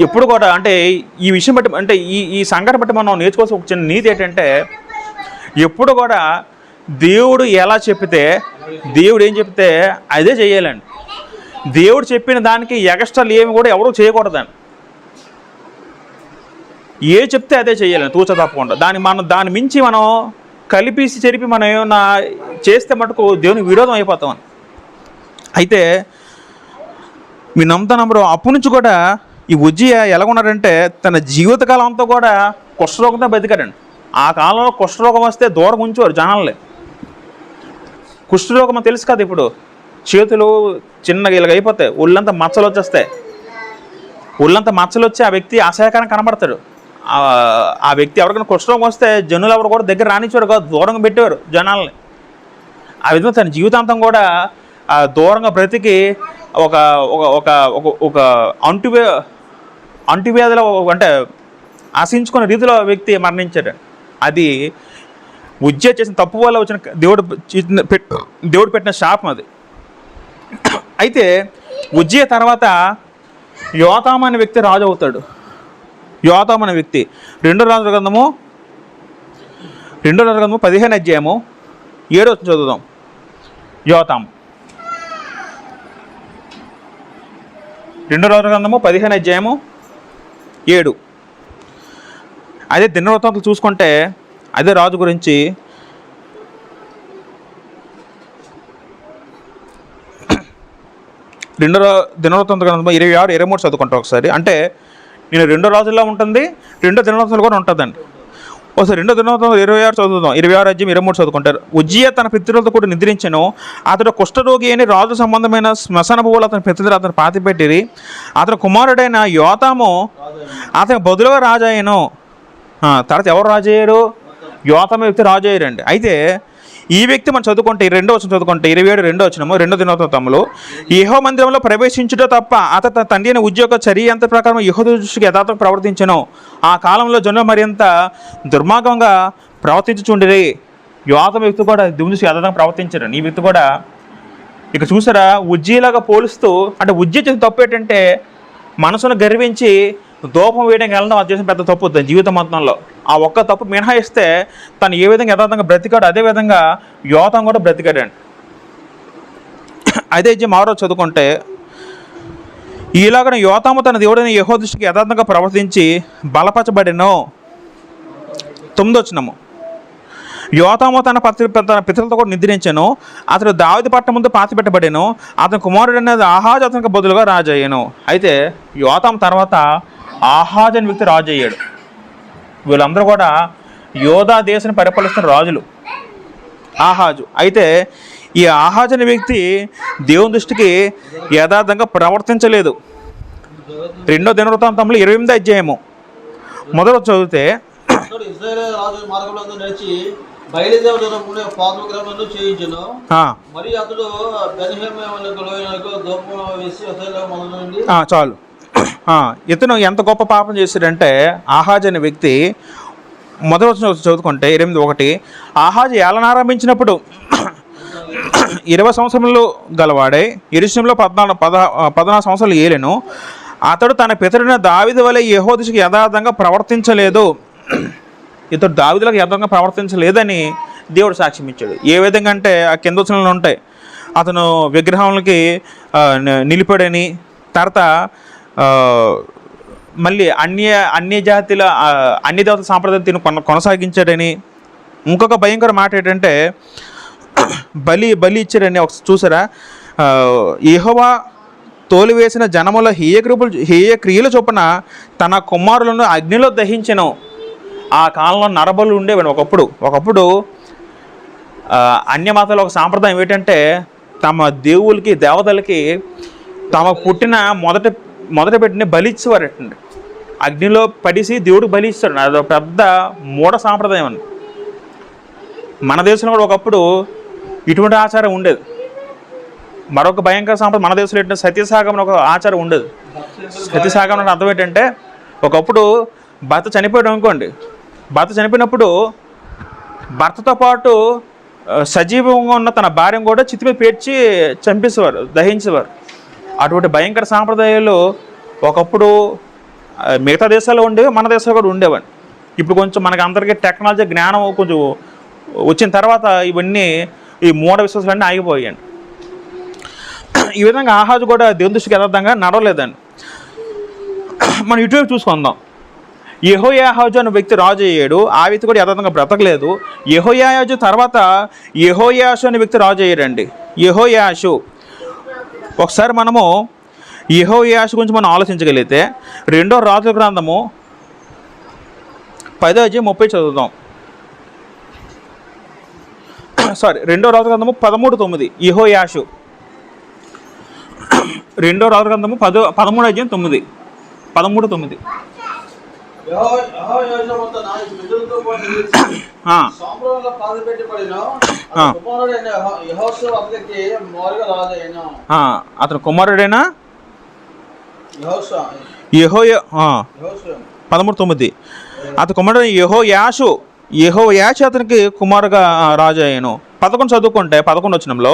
ఎప్పుడు కూడా అంటే ఈ విషయం బట్టి, అంటే ఈ సంఘటన బట్టి మనం నేర్చుకోవాల్సిన ఒక చిన్న నీతి ఏంటంటే, ఎప్పుడు కూడా దేవుడు ఎలా చెప్తే, దేవుడు ఏం చెప్తే అదే చేయాలండి. దేవుడు చెప్పిన దానికి ఎగస్ట్రాలు ఏమి కూడా ఎవరూ చేయకూడదండి. ఏ చెప్తే అదే చేయాలని తూచ తప్పకుండా. దాన్ని మించి మనం కలిపేసి చెరిపి మనం ఏమన్నా చేస్తే మటుకు దేవునికి విరోధం అయిపోతామని. అయితే మీ నమ్మరు అప్పటి నుంచి కూడా ఈ ఉజ్జియా ఎలాగున్నాడంటే తన జీవితకాలం అంతా కూడా కుష్ఠరోగంతో బతికాడండి. ఆ కాలంలో కుష్ఠరోగం వస్తే దూరం ఉంచేవారు జనాలే. కుష్ఠరోగం తెలుసు కదా, ఇప్పుడు చేతులు చిన్నగా ఇలాగ అయిపోతాయి, ఒళ్ళంతా మచ్చలు వచ్చేస్తాయి. ఒళ్ళంతా మచ్చలు వచ్చి ఆ వ్యక్తి అసహ్యకరం కనబడతాడు. ఆ వ్యక్తి ఎవరికైనా కుష్ఠరోగం వస్తే జనులు ఎవరు కూడా దగ్గర రానిచ్చేవారు కాదు, దూరంగా పెట్టేవారు జనాల్ని. ఆ విధంగా తన జీవితాంతం కూడా దూరంగా బ్రతికి ఒక ఒక ఒక అంటువ్యాధిలో అంటే ఆశించుకునే రీతిలో వ్యక్తి మరణించాడు. అది ఉజ్జియా చేసిన తప్పు వల్ల వచ్చిన దేవుడు పెట్టిన శాపం అది. అయితే ఉజ్జియా తర్వాత యోతాము అనే వ్యక్తి రాజు అవుతాడు. యోతాము అనే వ్యక్తి 2 రాజుల గ్రంథము 15 అధ్యాయము 7 చదువుదాం. యోతాము 2 రాజుల గ్రంథము 15 అధ్యాయము 7. అదే దినవృత్తాంతాలు చూసుకుంటే అదే రాజు గురించి దినవృత్తాంత గ్రంథము 26-23 చదువుకుంటాం ఒకసారి. అంటే నేను 2 రాజుల్లో ఉంటుంది, 2 దినవృత్తాంతాలు కూడా ఉంటుందండి. ఒకసారి 2 దినవృత్తాంతాలు 26 చదువుదాం. 26 అధ్యాయం 23 చదువుకుంటారు. ఉజ్జియా తన పితరులతో కూడా నిద్రించెను. అతడు కుష్ఠరోగి అని రాజు సంబంధమైన శ్మశాన భూములు అతని పితరులు అతను పాతిపెట్టిరి. అతని కుమారుడైన యోతాము అతని బదులుగా రాజయ్యను. తర్వాత ఎవరు రాజయ్యారు? యోతాము వ్యక్తి రాజయ్యారండి. అయితే ఈ వ్యక్తి మనం చదువుకుంటే 2వ వచనం చదువుకుంటే 27 వచనము 2 దినవృత్తాంతములు, యెహోవా మందిరంలో ప్రవేశించుట తప్ప అతడు తన తండ్రి అయిన ఉజ్జియా చర్య ఎంత ప్రకారం యెహోవా దృష్టికి యథార్థంగా ప్రవర్తించెను. ఆ కాలంలో జనులు మరింత దుర్మార్గంగా ప్రవర్తించుచుండిరి. యోతాము వ్యక్తి కూడా దేవుని దృష్టికి యథార్థంగా ప్రవర్తించారు. ఈ వ్యక్తి కూడా ఇక చూసారా, ఉజ్జియాలాగా పోలుస్తూ, అంటే ఉజ్జియా చేసిన తప్పు ఏంటంటే మనసును గర్వించి దూపం వేయడానికి వెళ్ళడం అది చేసిన పెద్ద తప్పు తన జీవితం మొత్తంలో. ఆ ఒక్క తప్పు మినహాయిస్తే తను ఏ విధంగా యథార్థంగా బ్రతికాడు అదేవిధంగా యోతాము కూడా బ్రతికాడండి. అదే మారో చదువుకుంటే ఈలాగన యోతాము తన దేవుడైన యెహోవా దృష్టికి యథార్థంగా ప్రవర్తించి బలపరచబడెను. 9వ వచనము, యోతాము తన పితరులతో కూడా నిద్రించెను. అతడు దావీదు పట్టణం ముందు పాతిపెట్టబడెను. అతని కుమారుడైన ఆహాజు అతనికి బదులుగా రాజు అయ్యాను. అయితే యోతాము తర్వాత ఆహాజు అనే వ్యక్తి రాజు అయ్యాడు. వీళ్ళందరూ కూడా యోధా దేశాన్ని పరిపాలిస్తున్న రాజులు. ఆహాజు. అయితే ఈ ఆహాజు అనే వ్యక్తి దేవుని దృష్టికి యథార్థంగా ప్రవర్తించలేదు. 2వ దినవృత్తాంతంలో 28వ అధ్యాయము మొదట చదివితే, ఇశ్రాయేలు రాజు మార్గంలో నడిచి బయలుదేరుటకు పాదములను చేయించెను. మరి అతడు బెత్లెహేమునకు లోయనకు ధూపం వేసి ఇశ్రాయేలు మొదలు నుండి చాలు. ఇతను ఎంత గొప్ప పాపం చేశాడంటే ఆహాజు అనే వ్యక్తి మొదటి వచనం చదువుకుంటే 28:1, ఆహాజు ఏలనారంభించినప్పుడు 20 సంవత్సరములు గలవాడై యెరూషలేములో 14 సంవత్సరాలు ఏలెను. అతడు తన పితరుడైన దావీదు వలె యెహోవా దృష్టికి యథార్థంగా ప్రవర్తించలేదు. ఇతడు దావీదులకు యథార్థంగా ప్రవర్తించలేదని దేవుడు సాక్ష్యం ఇచ్చాడు. ఏ విధంగా అంటే ఆ కింద వచనాలు ఉంటాయి, అతను విగ్రహాలకి నిలిపాడని, తర్వాత మళ్ళీ అన్య జాతుల అన్ని దేవతల సాంప్రదాయం తిని కొనసాగించాడని. ఇంకొక భయంకర మాట ఏంటంటే బలి ఇచ్చాడని. ఒక చూసారా, యెహోవా తోలివేసిన జనముల హేయ క్రియల చొప్పున తన కుమారులను అగ్నిలో దహించెను. ఆ కాలంలో నరబలు ఉండేవాడు. ఒకప్పుడు అన్యమతాల ఒక సాంప్రదాయం ఏంటంటే తమ దేవుళ్ళకి దేవతలకి తమ పుట్టిన మొదట పెట్టిన బలి ఇచ్చేవారటండి. అగ్నిలో పడిసి దేవుడు బలి ఇస్తాడు. అదొక పెద్ద మూఢ సాంప్రదాయం అండి. మన దేశంలో కూడా ఒకప్పుడు ఇటువంటి ఆచారం ఉండేది. మరొక భయంకర సాంప్రదాయం మన దేశంలో ఏంటంటే సతీసాగమన ఒక ఆచారం ఉండేది. సతీసాగమన అర్థం ఏంటంటే ఒకప్పుడు భర్త చనిపోయాడు అనుకోండి, భర్త చనిపోయినప్పుడు భర్తతో పాటు సజీవంగా ఉన్న తన భార్యను కూడా చితి మీద పేర్చి చంపేసేవారు, దహించేవారు. అటువంటి భయంకర సాంప్రదాయాలు ఒకప్పుడు మిగతా దేశాల్లో ఉండేవి, మన దేశాల్లో కూడా ఉండేవాడి. ఇప్పుడు కొంచెం మనకి అందరికీ టెక్నాలజీ జ్ఞానం కొంచెం వచ్చిన తర్వాత ఇవన్నీ ఈ మూఢ విశ్వాసాలన్నీ ఆగిపోయాయండి. ఈ విధంగా ఆహాజు కూడా దేవుని దృష్టికి యథార్థంగా నడవలేదండి. మనం ఇటువైపు చూసుకుందాం. యెహోయాహాజు అనే వ్యక్తి రాజు అయ్యాడు. ఆ వ్యక్తి కూడా యథార్థంగా బ్రతకలేదు. యెహోయాహాజు తర్వాత యెహోయాషు అనే వ్యక్తి రాజు అయ్యాడండి. యెహోయాషు, ఒకసారి మనము యెహోయాషు గురించి మనం ఆలోచించగలిగితే 2వ రాజుల గ్రంథము 10వ అధ్యాయం 30 చదువుదాం. 2వ రాజుల గ్రంథము 13:9. యెహోయాషు 2వ రాజుల గ్రంథము 13వ అధ్యాయం 9. 13:9. యెహోయాషువతన పితరులతో పాటు నిలిచి సామ్రాజ్యంలో పాతిపెట్టబడిన కుమారుడైన యెహోషువ అతనికి మారుగా రాజు అయిన అతని కుమారుడైన యెహోషువ 13:9. అతని కుమారుడు యెహోయాషు అతనికి కుమారుగా రాజు అయ్యాను. 11 చదువుకుంటే 11 వచనంలో,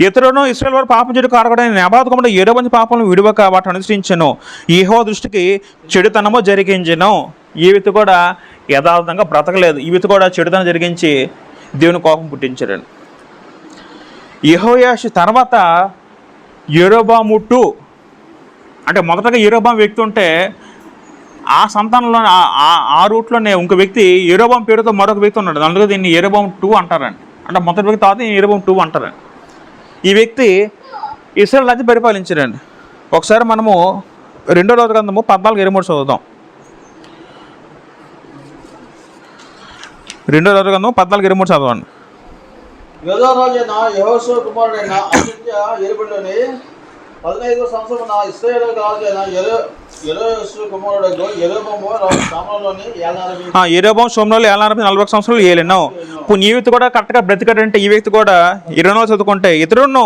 ఇతరులను ఇశ్రాయేలు వారు పాపం చేయడం కారకుడైన నెబాతు కుమారుడు యెరొబెము పాపములను విడువక వాటిని అనుసరించెను. యెహోవా దృష్టికి చెడుతనము జరిగించెను. ఈ వ్యక్తి కూడా యథార్థంగా బ్రతకలేదు. ఈ వ్యక్తి కూడా చెడుతనం జరిగించి దేవుని కోపం పుట్టించాడు. యెహోయాషు తర్వాత యెరొబెము 2, అంటే మొదటగా యెరొబెము వ్యక్తి ఉంటే ఆ సంతానంలో ఆ రూట్లోనే ఇంకో వ్యక్తి యెరొబెము పేరుతో మరొక వ్యక్తి ఉన్నాడు. అందులో దీన్ని యెరొబెము 2 అంటారండి. అంటే మొదటి వ్యక్తి తర్వాత యెరొబెము 2 అంటారండి. ఈ వ్యక్తి ఇశ్రాయేలు రాజ్యం పరిపాలించారండి. ఒకసారి మనము 2వ రాజుల గ్రంథము 14:23 చదువుదాం. 2వ రాజుల గ్రంథము 14:23 చదవండి. యోధారాజైన యెహోషువ కుమారుడైన అహజ్యా ఏలుబడిలోని 15వ సంవత్సరమున ఇశ్రాయేలు రాజైన యెహోషువ కుమారుడు యెరొబెము సామ్రాజ్యంలోని యెరొబెము సోమ్రోలు 40 సంవత్సరాలు ఏలినావు. ఇప్పుడు ఈ వ్యక్తి కూడా కరెక్ట్గా బ్రతికాడంటే ఈ వ్యక్తి కూడా 20వ చదువుకుంటే, ఇతరులను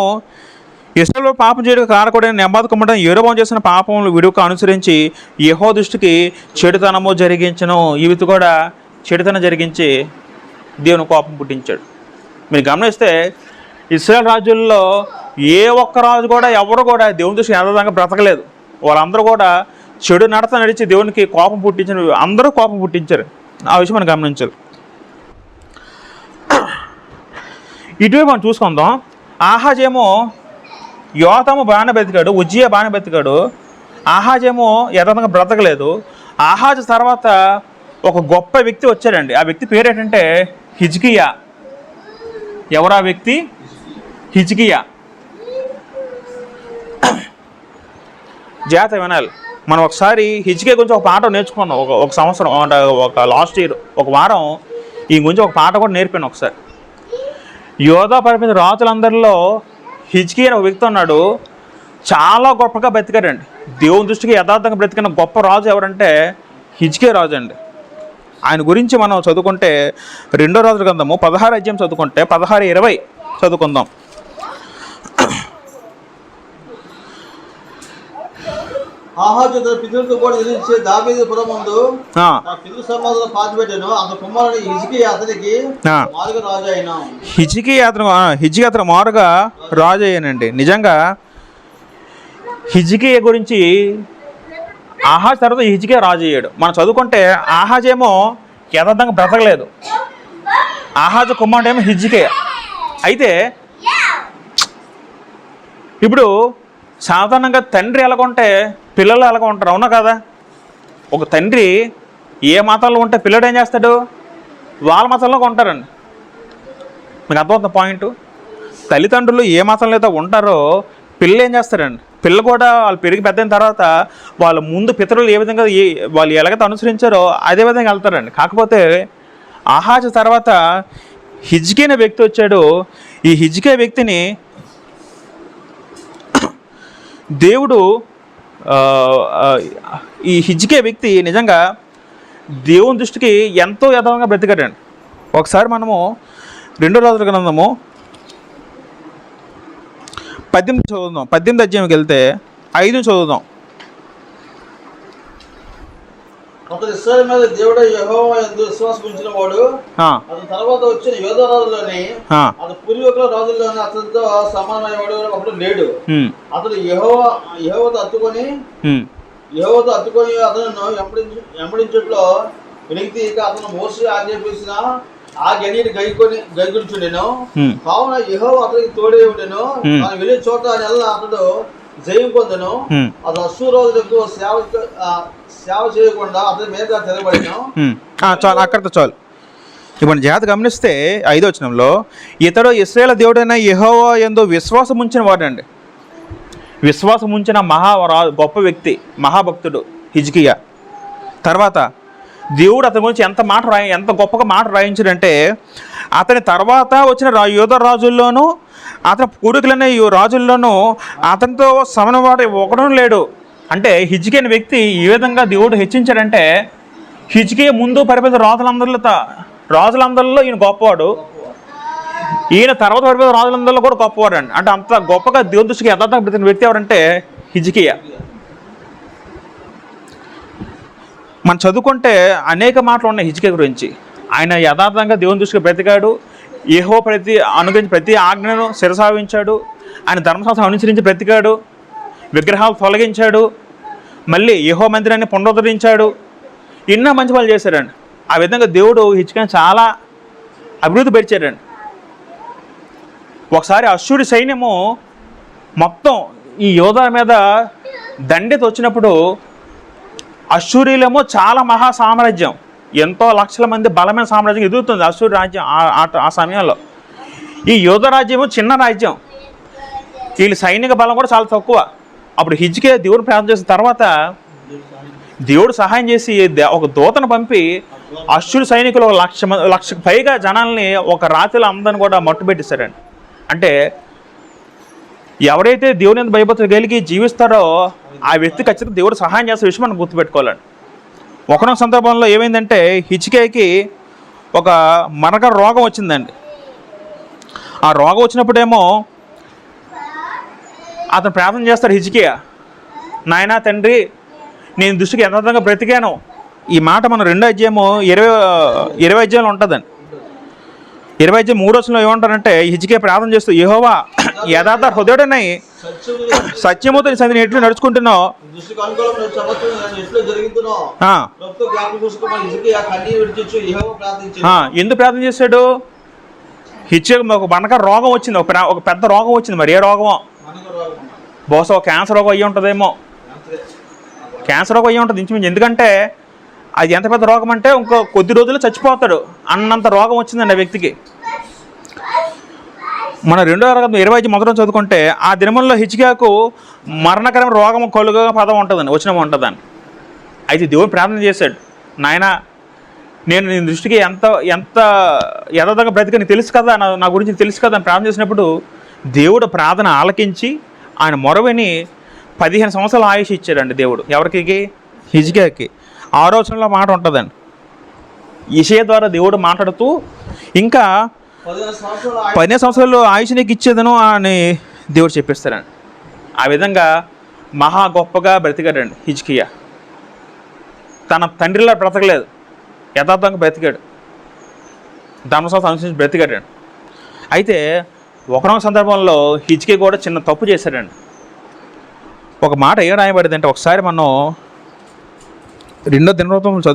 ఇశ్రాయేలు పాపం చేయడానికి కారకుడైన నెబాతు కుమారుడైన యెరొబెము చేసిన పాపములు విడువక అనుసరించి యెహోవా దృష్టికి చెడుతనము జరిగించను. ఈ వ్యక్తి కూడా చెడుతనం జరిగించి దేవుని కోపం పుట్టించాడు. మీరు గమనిస్తే ఇశ్రాయేలు రాజుల్లో ఏ ఒక్క రాజు కూడా ఎవరు కూడా దేవుని దృష్టికి యథార్థంగా బ్రతకలేదు. వాళ్ళందరూ కూడా చెడు నడత నడిచి దేవునికి కోపం పుట్టించిన అందరూ కోపం పుట్టించారు. ఆ విషయం మనం గమనించాలి. ఇటువైపు మనం చూసుకుందాం. ఆహాజేమో యోతాము బాగానే బతికాడు, ఉజ్జియా బాగానే బతికాడు. ఆహాజేమో యథార్థంగా బ్రతకలేదు. ఆహాజు తర్వాత ఒక గొప్ప వ్యక్తి వచ్చాడండి. ఆ వ్యక్తి పేరు ఏంటంటే హిజ్కియా. ఎవరా వ్యక్తి? హిజ్కియా. జాగ్రత్త వినాలి. మనం ఒకసారి హిజ్కియా గురించి ఒక పాట నేర్చుకున్నాం. ఒక సంవత్సరం, ఒక లాస్ట్ ఇయర్ ఒక వారం ఈ గురించి ఒక పాట కూడా నేర్పాను ఒకసారి. యోధా పరిమిత రాజులందరిలో హిజ్కియా అనే ఒక వ్యక్తి ఉన్నాడు. చాలా గొప్పగా బ్రతికాడండి. దేవుని దృష్టికి యథార్థంగా బ్రతికిన గొప్ప రాజు ఎవరంటే హిజ్కియా రాజు అండి. ఆయన గురించి మనం చదువుకుంటే 2వ రాజుల గ్రంథము 16వ అధ్యాయం చదువుకుంటే 16:20 చదువుకుందాం. ఆహాజు తన పితరులతో కూడా నిలిచి దావీదు పురమందు పితృ సమాధులను పాతిపెట్టాను. అతని కుమారుడు హిజ్కియా అతనికి మారుగా రాజు అయినా. హిజ్కియా అతను మారుగా రాజు అయ్యానండి. నిజంగా హిజ్కియా గురించి ఆహాజ్ తర్వాత హిజ్కియా రాజు అయ్యాడు. మనం చదువుకుంటే ఆహాజేమో యథార్థంగా బ్రతకలేదు. ఆహాజు కుమారుడు ఏమో హిజ్కియా. అయితే ఇప్పుడు సాధారణంగా తండ్రి ఎలాగుంటే పిల్లలు ఎలాగ ఉంటారు, అవునా కదా? ఒక తండ్రి ఏ మతంలో ఉంటే పిల్లడు ఏం చేస్తాడు? వాళ్ళ మతంలో ఉంటారండి. మీకు అర్థమవుతున్న పాయింట్. తల్లిదండ్రులు ఏ మతంలో అయితే ఉంటారో పిల్లలు ఏం చేస్తారండి? పిల్ల కూడా వాళ్ళు పెరిగి పెద్దయిన తర్వాత వాళ్ళ ముందు పితరులు ఏ విధంగా వాళ్ళు ఎలాగైతే అనుసరించారో అదే విధంగా వెళ్తారండి. కాకపోతే ఆహాజు తర్వాత హిజ్కియా అనే వ్యక్తి వచ్చాడు. ఈ హిజ్కియా వ్యక్తిని దేవుడు ఈ హిజ్కియా వ్యక్తి నిజంగా దేవుని దృష్టికి ఎంతో యథార్థంగా బ్రతికాడండి. ఒకసారి మనము 2వ రాజుల గ్రంథము 18 చదువుదాం. 18వ అధ్యాయంకి వెళ్తే 5 చదువుదాం. అతడు ఇశ్రాయేలు మీద దేవుడు యెహోవా యందు విశ్వాసం ఉంచిన వాడు. అతని తర్వాత వచ్చిన యోధా రాజులోని అతని పూర్వీకుల రాజుల్లోని అతనితో సమానమైన వాడు ఒకడు లేడు. అతడు యెహోవాతో అత్తుకొని అతను వెంబడించుట్లో వెలికి అతను మోసే ఆజ్ఞాపించిన ఆ గనిని గైకొనిచుండెను. ఉమ్, కావున యెహోవా అతనికి తోడే ఉండెను. తాను వెళ్ళిన చోట నెల అతడు జయం పొందెను. ఉమ్, అది అశ్షూరోజులకు సేవ చేయకుండా అతని మీద తిరగబడిను. చాలు, అక్కడితో చాలు. ఇప్పుడు జాగ్రత్త గమనిస్తే 5వ వచనంలో, ఇతడు ఇశ్రాయేలు దేవుడైన యెహోవా యందు విశ్వాసం ఉంచిన వాడండి. విశ్వాసం ఉంచిన గొప్ప వ్యక్తి, మహాభక్తుడు హిజ్కియా. తర్వాత దేవుడు అతని గురించి ఎంత గొప్పగా మాట రాయించాడంటే, అతని తర్వాత వచ్చిన యోధ రాజుల్లోనూ అతని పూర్వీకులైన ఈ రాజుల్లోనూ అతనితో సమనవాడు ఒకడం లేడు. అంటే హిజ్కియా అనే వ్యక్తి ఏ విధంగా దేవుడు హెచ్చించాడంటే, హిజ్కియా ముందు పరిపాలించిన రాజులందరిలో ఈయన గొప్పవాడు, ఈయన తర్వాత పరిపాలించిన రాజులందరిలో కూడా గొప్పవాడు అండి. అంటే అంత గొప్పగా దేవుని దృష్టికి యథార్థంగా బ్రతికిన వ్యక్తి ఎవరంటే హిజ్కియా. మనం చదువుకుంటే అనేక మాటలు ఉన్నాయి హిజ్కియా గురించి. ఆయన యథార్థంగా దేవుని దృష్టికి బ్రతికాడు, యెహోవా అనుగ్రహించి ప్రతి ఆజ్ఞను శిరసావించాడు, ఆయన ధర్మశాస్త్రం అనుసరించి బ్రతికాడు, విగ్రహాలు తొలగించాడు, మళ్ళీ యెహోవా మందిరాన్ని పునరుద్ధరించాడు, ఎన్నో మంచి పనులు చేశాడండి. ఆ విధంగా దేవుడు హిజ్కియాని చాలా అభివృద్ధి పరిచాడండి. ఒకసారి అశ్షూరి సైన్యము మొత్తం ఈ యోధా మీద దండెత్తి వచ్చినప్పుడు, అశ్షూరీలేమో చాలా మహా సామ్రాజ్యం, ఎంతో లక్షల మంది బలమైన సామ్రాజ్యం ఎదుగుతుంది అశ్షూరి రాజ్యం. ఆ సమయంలో ఈ యోధ రాజ్యము చిన్న రాజ్యం, వీళ్ళ సైనిక బలం కూడా చాలా తక్కువ. అప్పుడు హిజ్కియా దేవుడు ప్రార్థన చేసిన తర్వాత దేవుడు సహాయం చేసి ఒక దూతను పంపి అశ్షూరు సైనికులు 1,00,000 పైగా జనాల్ని ఒక రాత్రిలో అందరిని కూడా మట్టుబెట్టిస్తారండి. అంటే ఎవరైతే దేవుని మీద భయభక్తులు కలిగి జీవిస్తారో ఆ వ్యక్తి ఖచ్చితంగా దేవుడు సహాయం చేసే విషయం మనం గుర్తుపెట్టుకోవాలండి. ఒకనొక సందర్భంలో ఏమైందంటే, హిజ్కియాకి ఒక మరక రోగం వచ్చిందండి. ఆ రోగం వచ్చినప్పుడేమో అతను ప్రార్థన చేస్తాడు హిజ్కియా, నాయనా తండ్రి, నేను దృష్టికి యథార్థంగా బ్రతికాను. ఈ మాట మనం 2వ అధ్యాయము 20 అధ్యాయంలో ఉంటుందండి. 20 అధ్యాయం 3వ వచనంలో ఏమంటారంటే, హిజ్కియా ప్రార్థన చేస్తూ, యెహోవా యథార్థ హృదయుడనై సత్యముతో నీ సన్నిధిని ఎట్లు నడుచుకుంటున్నావు, ఎందుకు ప్రార్థన చేశాడు? హిజ్కియాకు ఒక బనక రోగం వచ్చింది, ఒక పెద్ద రోగం వచ్చింది. మరి ఏ రోగమో, బహుశా క్యాన్సర్ రోగం అయ్యి ఉంటుందేమో. క్యాన్సర్ రోగం అయ్యి ఉంటుంది ఇంచుమించు. ఎందుకంటే అది ఎంత పెద్ద రోగం అంటే ఇంకో కొద్ది రోజుల్లో చచ్చిపోతాడు అన్నంత రోగం వచ్చిందండి ఆ వ్యక్తికి. మన 2వ తరగతి 20 మొదట చదువుకుంటే, ఆ దినముల్లో హిజ్కియాకు మరణకరమైన రోగం కలుగా పదం ఉంటుందండి, వచనం ఉంటుందని. అయితే దేవుడు ప్రార్థన చేశాడు, నాయన నేను నీ దృష్టికి ఎంత యథార్థంగా బ్రతికి నీకు తెలుసు కదా, నా గురించి తెలుసు కదా అని ప్రార్థన చేసినప్పుడు దేవుడు ప్రార్థన ఆలకించి ఆయన మొరవిని 15 సంవత్సరాల ఆయుష్ ఇచ్చాడండి దేవుడు. ఎవరికి? హిజ్కియాకి. 6వ వచనంలో మాట ఉంటుందండి, యెషయా ద్వారా దేవుడు మాట్లాడుతూ ఇంకా 15 సంవత్సరాలు ఆయుష్ నీకు ఇచ్చేదను అని దేవుడు చెప్పిస్తాడండి. ఆ విధంగా మహా గొప్పగా బ్రతికాడండి హిజ్కియా. తన తండ్రిలా బ్రతకలేదు, యథార్థంగా బ్రతికాడు, ధర్మశాస్త్రం అనుసరించి బ్రతికాడండి. అయితే ఒకనొక సందర్భంలో హిజ్కియా కూడా చిన్న తప్పు చేశాడండి. ఒక మాట ఏం రాయబడింది అంటే, ఒకసారి మనం 2వ దినవృత్తాంతం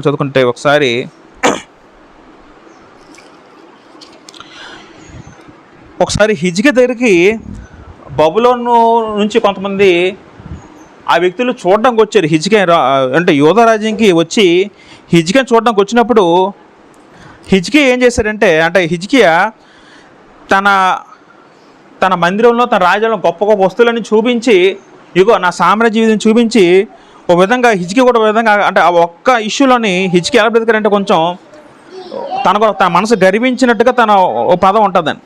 చదువుకుంటే ఒకసారి హిజ్కియా దగ్గరికి బబులోను నుంచి కొంతమంది ఆ వ్యక్తులు చూడడానికి వచ్చారు. హిజ్కియా అంటే యోధా రాజ్యంకి వచ్చి హిజ్కియాని చూడడానికి వచ్చినప్పుడు హిజ్కియా ఏం చేశాడంటే, హిజ్కియా తన మందిరంలో, తన రాజ్యంలో గొప్ప గొప్ప వస్తువులని చూపించి, ఇగో నా సామ్రాజ్యం చూపించి, ఒక విధంగా హిజ్కియా కూడా ఒక విధంగా, అంటే ఆ ఒక్క ఇష్యూలోని హిజ్కియా ఎలా బ్రతికారంటే కొంచెం తన మనసు గర్వించినట్టుగా తన ఒక పదం ఉంటుందని.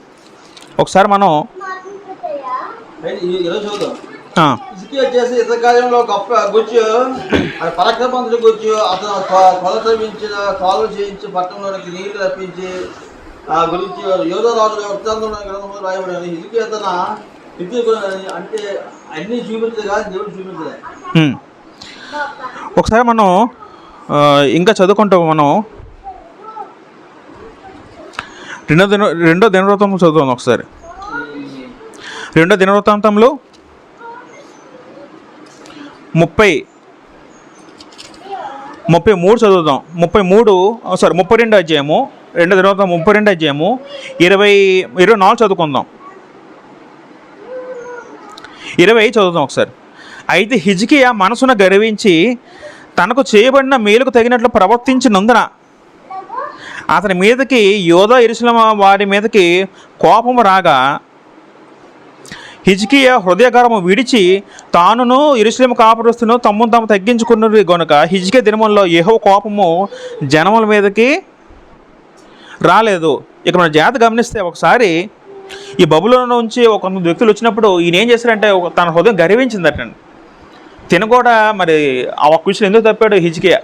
ఒకసారి మనం హిజ్కియా చేసి ఇతర కార్యంలో గొప్ప గుచ్చు, పరాక్రమంతుడి గుచ్చు, అతను కొలతమించిన కాలు చేయించి పట్టణంలోనికి నీళ్లు రప్పించి గురించి యోధా రాజుల వృత్తాంతంలో గ్రంథంలో రాయబడి హిజ్కియా తన అంటే అన్ని చూపించదు కానీ దేవుడు చూపించలే. ఒకసారి మనం ఇంకా చదువుకుంటాం. మనం 2వ దినవృత్తాంతం చదువుతాం. ఒకసారి 2వ దినవృత్తాంతంలో 30 33 చదువుదాం. 32 అధ్యాయము, 2 దినవృత్తాంతం 32 అధ్యాయము 24 చదువుకుందాం. 20 చదువుదాం ఒకసారి. అయితే హిజ్కియా మనసును గర్వించి తనకు చేయబడిన మేలుకు తగినట్లు ప్రవర్తించినందున అతని మీదకి యోధా యెరూషలేము వారి మీదకి కోపము రాగా హిజ్కియా హృదయగర్వము విడిచి తానును యెరూషలేము కాపురస్తును తమ్మును తాము తగ్గించుకున్నది గనుక హిజ్కియా దినముల్లో యెహోవా కోపము జనముల మీదకి రాలేదు. ఇక మన జాగ్రత్త గమనిస్తే ఒకసారి ఈ బబులోను నుంచి కొంతమంది వ్యక్తులు వచ్చినప్పుడు ఈయన ఏం చేశారంటే తన హృదయం గర్వించిందటండి. తిన కూడా మరి ఆ ఒక్క విషయం ఎందుకు తప్పాడు హిజ్కియా?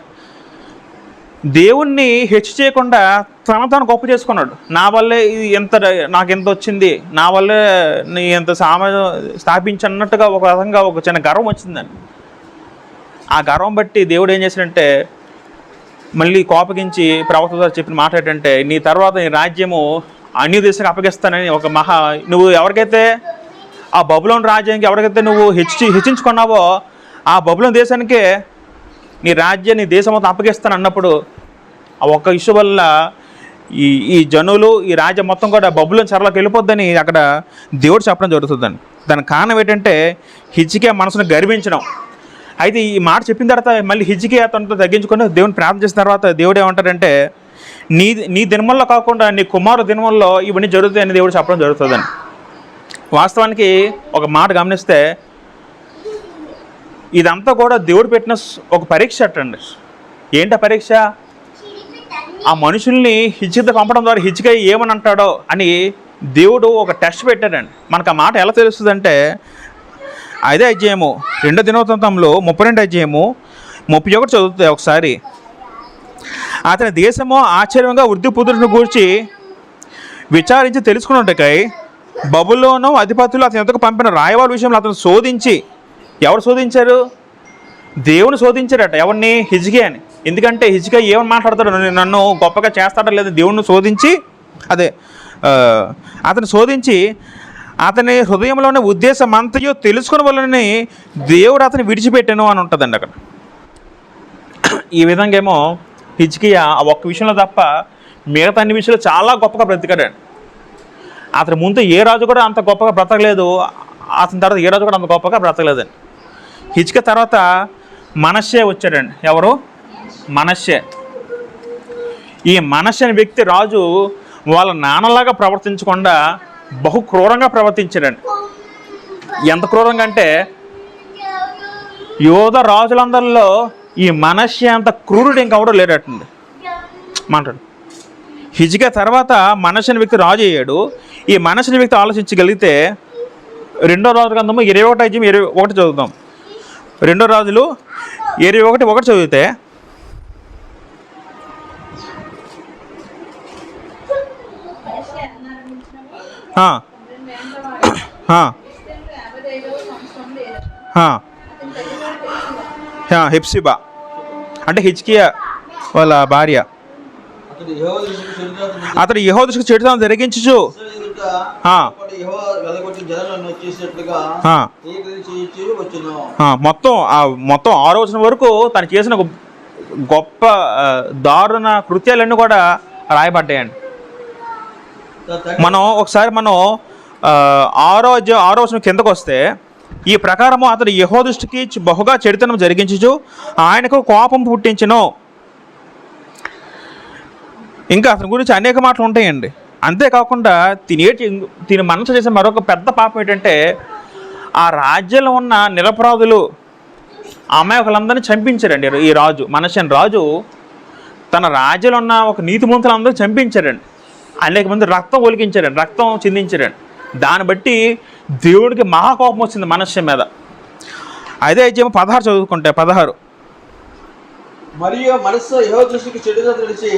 దేవుణ్ణి హెచ్చు చేయకుండా తను గొప్ప చేసుకున్నాడు. నా వల్లే నాకు ఎంత వచ్చింది, నా వల్లే నీ ఎంత స్థాపించన్నట్టుగా ఒక విధంగా ఒక చిన్న గర్వం వచ్చిందని. ఆ గర్వం బట్టి దేవుడు ఏం చేశాడంటే మళ్ళీ కోపగించి ప్రవక్త ద్వారా చెప్పిన మాట ఏంటంటే, నీ తర్వాత నీ రాజ్యము అన్ని దేశానికి అప్పగిస్తానని నువ్వు ఎవరికైతే ఆ బబులోను రాజ్యానికి ఎవరికైతే నువ్వు హెచ్చించుకున్నావో ఆ బబులోను దేశానికే నీ రాజ్యాన్ని దేశం మొత్తం అప్పగిస్తాను అన్నప్పుడు ఆ ఒక్క ఇష్యూ వల్ల ఈ జనులు ఈ రాజ్యం మొత్తం కూడా బబులోను చెరలోకి వెళ్ళిపోద్దని అక్కడ దేవుడు చెప్పడం జరుగుతుందండి. దానికి కారణం ఏంటంటే హిజ్కియా మనసును గర్వించడం. అయితే ఈ మాట చెప్పిన తర్వాత మళ్ళీ హిజ్కియా తనతో తగ్గించుకొని దేవుని ప్రార్థన చేసిన తర్వాత దేవుడు ఏమంటాడంటే, నీ దినముల్లో కాకుండా నీ కుమారు దినముల్లో ఇవన్నీ జరుగుతాయని దేవుడు చెప్పడం జరుగుతుందని. వాస్తవానికి ఒక మాట గమనిస్తే ఇదంతా కూడా దేవుడు పెట్టిన ఒక పరీక్ష అట్టండి. ఏంటి ఆ పరీక్ష? ఆ మనుషుల్ని హిజ్కియా పంపడం ద్వారా హిజ్కియా ఏమని అంటాడో అని దేవుడు ఒక టెస్ట్ పెట్టాడండి. మనకు ఆ మాట ఎలా తెలుస్తుందంటే 5వ అధ్యాయము 2 దినవృత్తాంతంలో 32 అధ్యాయము 31 చదువుతుంది ఒకసారి. అతని దేశము ఆశ్చర్యంగా వృద్ధి పుత్రుని గూర్చి విచారించి తెలుసుకున్నట్టుకై బబులోను అధిపతులు అతని ఎంతకు పంపిన రాయవాళ్ళ విషయంలో అతను శోధించి, ఎవరు శోధించారు? దేవుని శోధించారట. ఎవరిని? హిజ్కియాని. ఎందుకంటే హిజ్కియా ఏమని మాట్లాడతాడు, నన్ను గొప్పగా చేస్తాడో లేదు దేవుణ్ణి శోధించి అతను శోధించి అతని హృదయంలోని ఉద్దేశం అంతయో తెలుసుకుని వల్లనే దేవుడు అతను విడిచిపెట్టాను అని ఉంటుందండి అక్కడ. ఈ విధంగా ఏమో హిజ్కియా ఆ ఒక్క విషయంలో తప్ప మిగతా అన్ని విషయాలు చాలా గొప్పగా బ్రతికాడండి. అతని ముందు ఏ రాజు కూడా అంత గొప్పగా బ్రతకలేదు, అతని తర్వాత ఏ రాజు కూడా అంత గొప్పగా బ్రతకలేదండి. హిజ్కియా తర్వాత మనష్షే వచ్చాడండి. ఎవరు? మనష్షే. ఈ మనష్షే అనే వ్యక్తి రాజు వాళ్ళ నాన్నలాగా ప్రవర్తించకుండా బహు క్రూరంగా ప్రవర్తించాడండి. ఎంత క్రూరంగా అంటే యోధ రాజులందరిలో ఈ మనష్షే అంత క్రూరుడు ఇంకెవడో లేడటండి మాట్లాడు. హిజ్కియా తర్వాత మనష్షే అనే వ్యక్తి రాజు అయ్యాడు. ఈ మనష్షే అనే వ్యక్తి ఆలోచించగలిగితే 2వ రాజుల గ్రంథము 21 అధ్యాయం 21 చదువుతాం. 2 రాజులు 21:1 చదివితే హెప్సిబా అంటే హిజ్కియా వాళ్ళ భార్య, అతడు యెహోవా దృష్టికి చెడుతనం జరిగించుచు మొత్తం 6వ వచనం వరకు తను చేసిన గొప్ప దారుణ కృత్యాలన్నీ కూడా రాయబడ్డాయండి. మనం 6వ వచనం కిందకు వస్తే ఈ ప్రకారము అతడు యెహోవా దృష్టికి బహుగా చెడుతనం జరిగించుచు ఆయనకు కోపం పుట్టించెను. ఇంకా అతని గురించి అనేక మాటలు ఉంటాయండి. అంతేకాకుండా తిని మనసు చేసే మరొక పెద్ద పాపం ఏంటంటే ఆ రాజ్యంలో ఉన్న నిరపరాధులు అమాయకులందరినీ చంపించారండి. ఈ రాజు మనష్షే రాజు తన రాజ్యంలో ఉన్న ఒక నీతిమంతులందరూ చంపించారండి. అనేక మంది రక్తం ఒలికించారండి, రక్తం చిందించారండి. దాన్ని బట్టి దేవుడికి మహాకోపం వచ్చింది మనష్షే మీద. అదే అధ్యాయం 16 చదువుకుంటే 16 మరియు మనస్సు యెహోవా దృష్టికి చెడుగా తెలిసి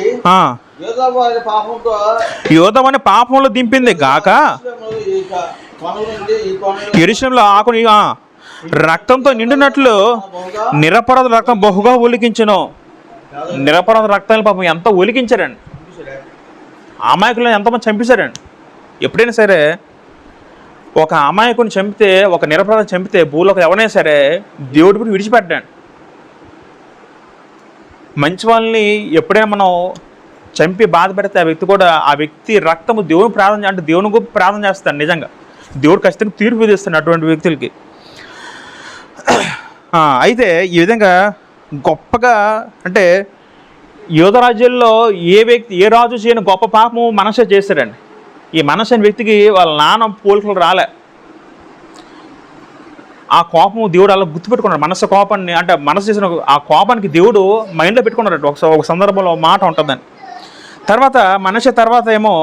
యోధవాని పాపంలో దింపింది గాక యెరూషలేములో ఆకుని రక్తంతో నిండినట్లు నిరపరాధ రక్తం బహుగా ఒలికించెను. నిరపరాధ రక్తాన్ని పాపం ఎంత ఒలికించారండి. అమాయకులను ఎంతమంది చంపేశారండి. ఎప్పుడైనా సరే ఒక అమాయకుని చంపితే, ఒక నిరపరాధం చంపితే భూలోకి ఎవరైనా సరే దేవుడి గురించి విడిచిపెట్టాడు. మంచి వాళ్ళని ఎప్పుడైనా మనం చంపి బాధ పెడితే ఆ వ్యక్తి రక్తము దేవుని ప్రార్థన అంటే దేవుని గొప్ప ప్రార్థన చేస్తాడు. నిజంగా దేవుడు ఖచ్చితంగా తీర్పు విధిస్తాడు అటువంటి వ్యక్తులకి. అయితే ఈ విధంగా గొప్పగా అంటే యోధ రాజ్యాల్లో ఏ రాజు చేయని గొప్ప పాపము మనసే చేశాడండి. ఈ మనసు అనే వ్యక్తికి వాళ్ళ నాన్న పోలికలు రాలే. ఆ కోపము దేవుడు అలా గుర్తుపెట్టుకున్నాడు. మనసు కోపాన్ని అంటే మనసు చేసిన ఆ కోపానికి దేవుడు మైండ్లో పెట్టుకున్నాడు. ఒక సందర్భంలో మాట ఉంటుందని. తర్వాత మనసు తర్వాత ఏమో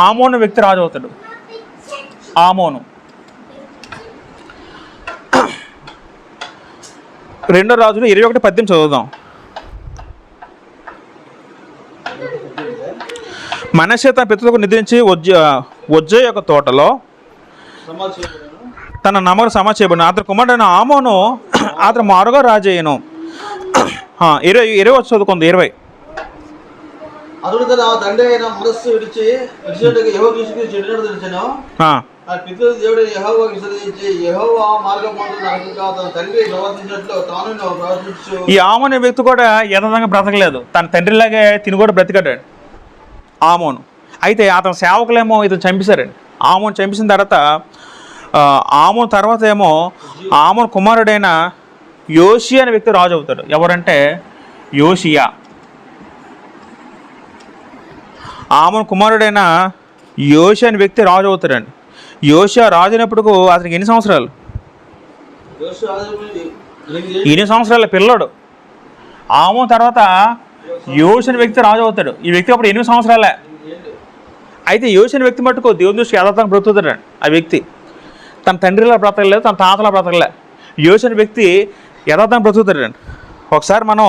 ఆమోను వ్యక్తి రాజు అవుతాడు. ఆమోను 2 రాజులు 21:18 చదువుదాం. మనష్షే తన పితరులకు నిద్రించి ఉజ్జయ యొక్క తోటలో తన నమ్మకం సమాచేయబడిన అతని కుమారుడైన ఆమోను అతను మారుగా రాజయ్యను. 20 చదువుకుంది. 20 అతడు తన తండ్రి అయిన మనస్సు విడిచి యెహోవా దృష్టికి చెడునడత తెలిసెను. ఆ పితరుల దేవుడు యెహోవాకు విసర్జించి యెహోవా మార్గమందు నడకగా తన తండ్రి ప్రవర్తించినట్లు తాను ప్రవర్తించు. ఈ ఆమోను వ్యక్తి కూడా యథార్థంగా బ్రతకలేదు. తన తండ్రిలాగే తిని కూడా బ్రతికాడు ఆమోను. అయితే అతని సేవకులేమో ఇతను చంపేశారండి. ఆమోను చంపేసిన తర్వాత ఆమోను తర్వాత ఏమో ఆమోను కుమారుడైన యోషియా అనే వ్యక్తి రాజు అవుతాడు. ఎవరంటే యోషియా. ఆమోను కుమారుడైన యోషియా అనే వ్యక్తి రాజు అవుతాడండి. యోషియా రాజు అయినప్పుడు అతనికి ఎన్ని సంవత్సరాలు? 8 సంవత్సరాల పిల్లడు. ఆమోను తర్వాత యోషియా అనే వ్యక్తి రాజు అవుతాడు. ఈ వ్యక్తి అప్పుడు 8 సంవత్సరాలే. అయితే యోషియా అనే వ్యక్తి మట్టుకు దేవుని దృష్టి యథార్థంగా బ్రతుకుతాడండి. ఆ వ్యక్తి తన తండ్రిలా బ్రతకలేదు, తన తాతలా బ్రతకలే. యోషియా అనే వ్యక్తి యథార్థంగా బ్రతుకుతాడండి. ఒకసారి మనం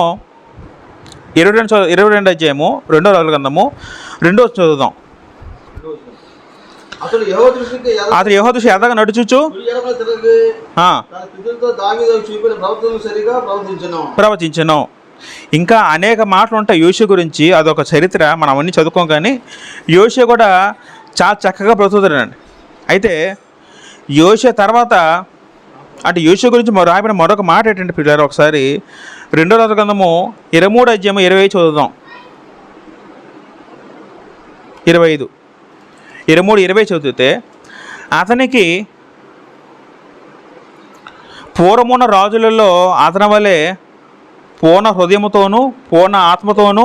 22 అధ్యాయము 2వ రాజుల గ్రంథము 2వ చదువుదాం. అతడు యెహోవా దృష్టికి యథార్థంగా నడుచుచు ప్రవచించను. ఇంకా అనేక మాటలు ఉంటాయి యోషియా గురించి. అదొక చరిత్ర, మనం అవన్నీ చదువుకోం. కానీ యోషియా కూడా చాలా చక్కగా బ్రతుకుతాడండి. అయితే యోషియా తర్వాత అంటే యోషియా గురించి రాయబడిన మరొక మాట ఏంటంటే పిల్లలు, ఒకసారి 2వ రాజుల గ్రంథము 23 అధ్యాయము 20 చదువుదాం. 23, 20 చదివితే అతనికి పూర్వమున్న రాజులలో అతని వలె పూర్ణ హృదయముతోనూ పూర్ణ ఆత్మతోనూ